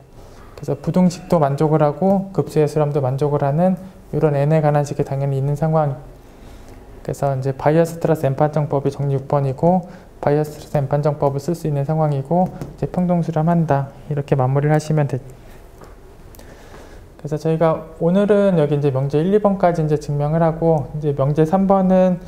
그래서 부등식도 만족을 하고 급수의 수렴도 만족을 하는 이런 n에 관한 식이 당연히 있는 상황. 그래서 이제 바이어스트라스 N판정법이 정리 6번이고, 바이어스트라스 N판정법을 쓸 수 있는 상황이고, 이제 평등수렴한다. 이렇게 마무리를 하시면 됩니다. 그래서 저희가 오늘은 여기 이제 명제 1, 2번까지 이제 증명을 하고, 이제 명제 3번은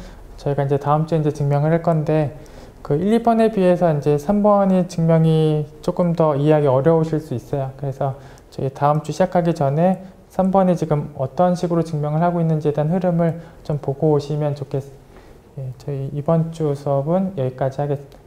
저희가 이제 다음 주에 이제 증명을 할 건데 그 1, 2번에 비해서 이제 3번이 증명이 조금 더 이해하기 어려우실 수 있어요. 그래서 저희 다음 주 시작하기 전에 3번이 지금 어떤 식으로 증명을 하고 있는지에 대한 흐름을 좀 보고 오시면 좋겠습니다. 예, 저희 이번 주 수업은 여기까지 하겠습니다.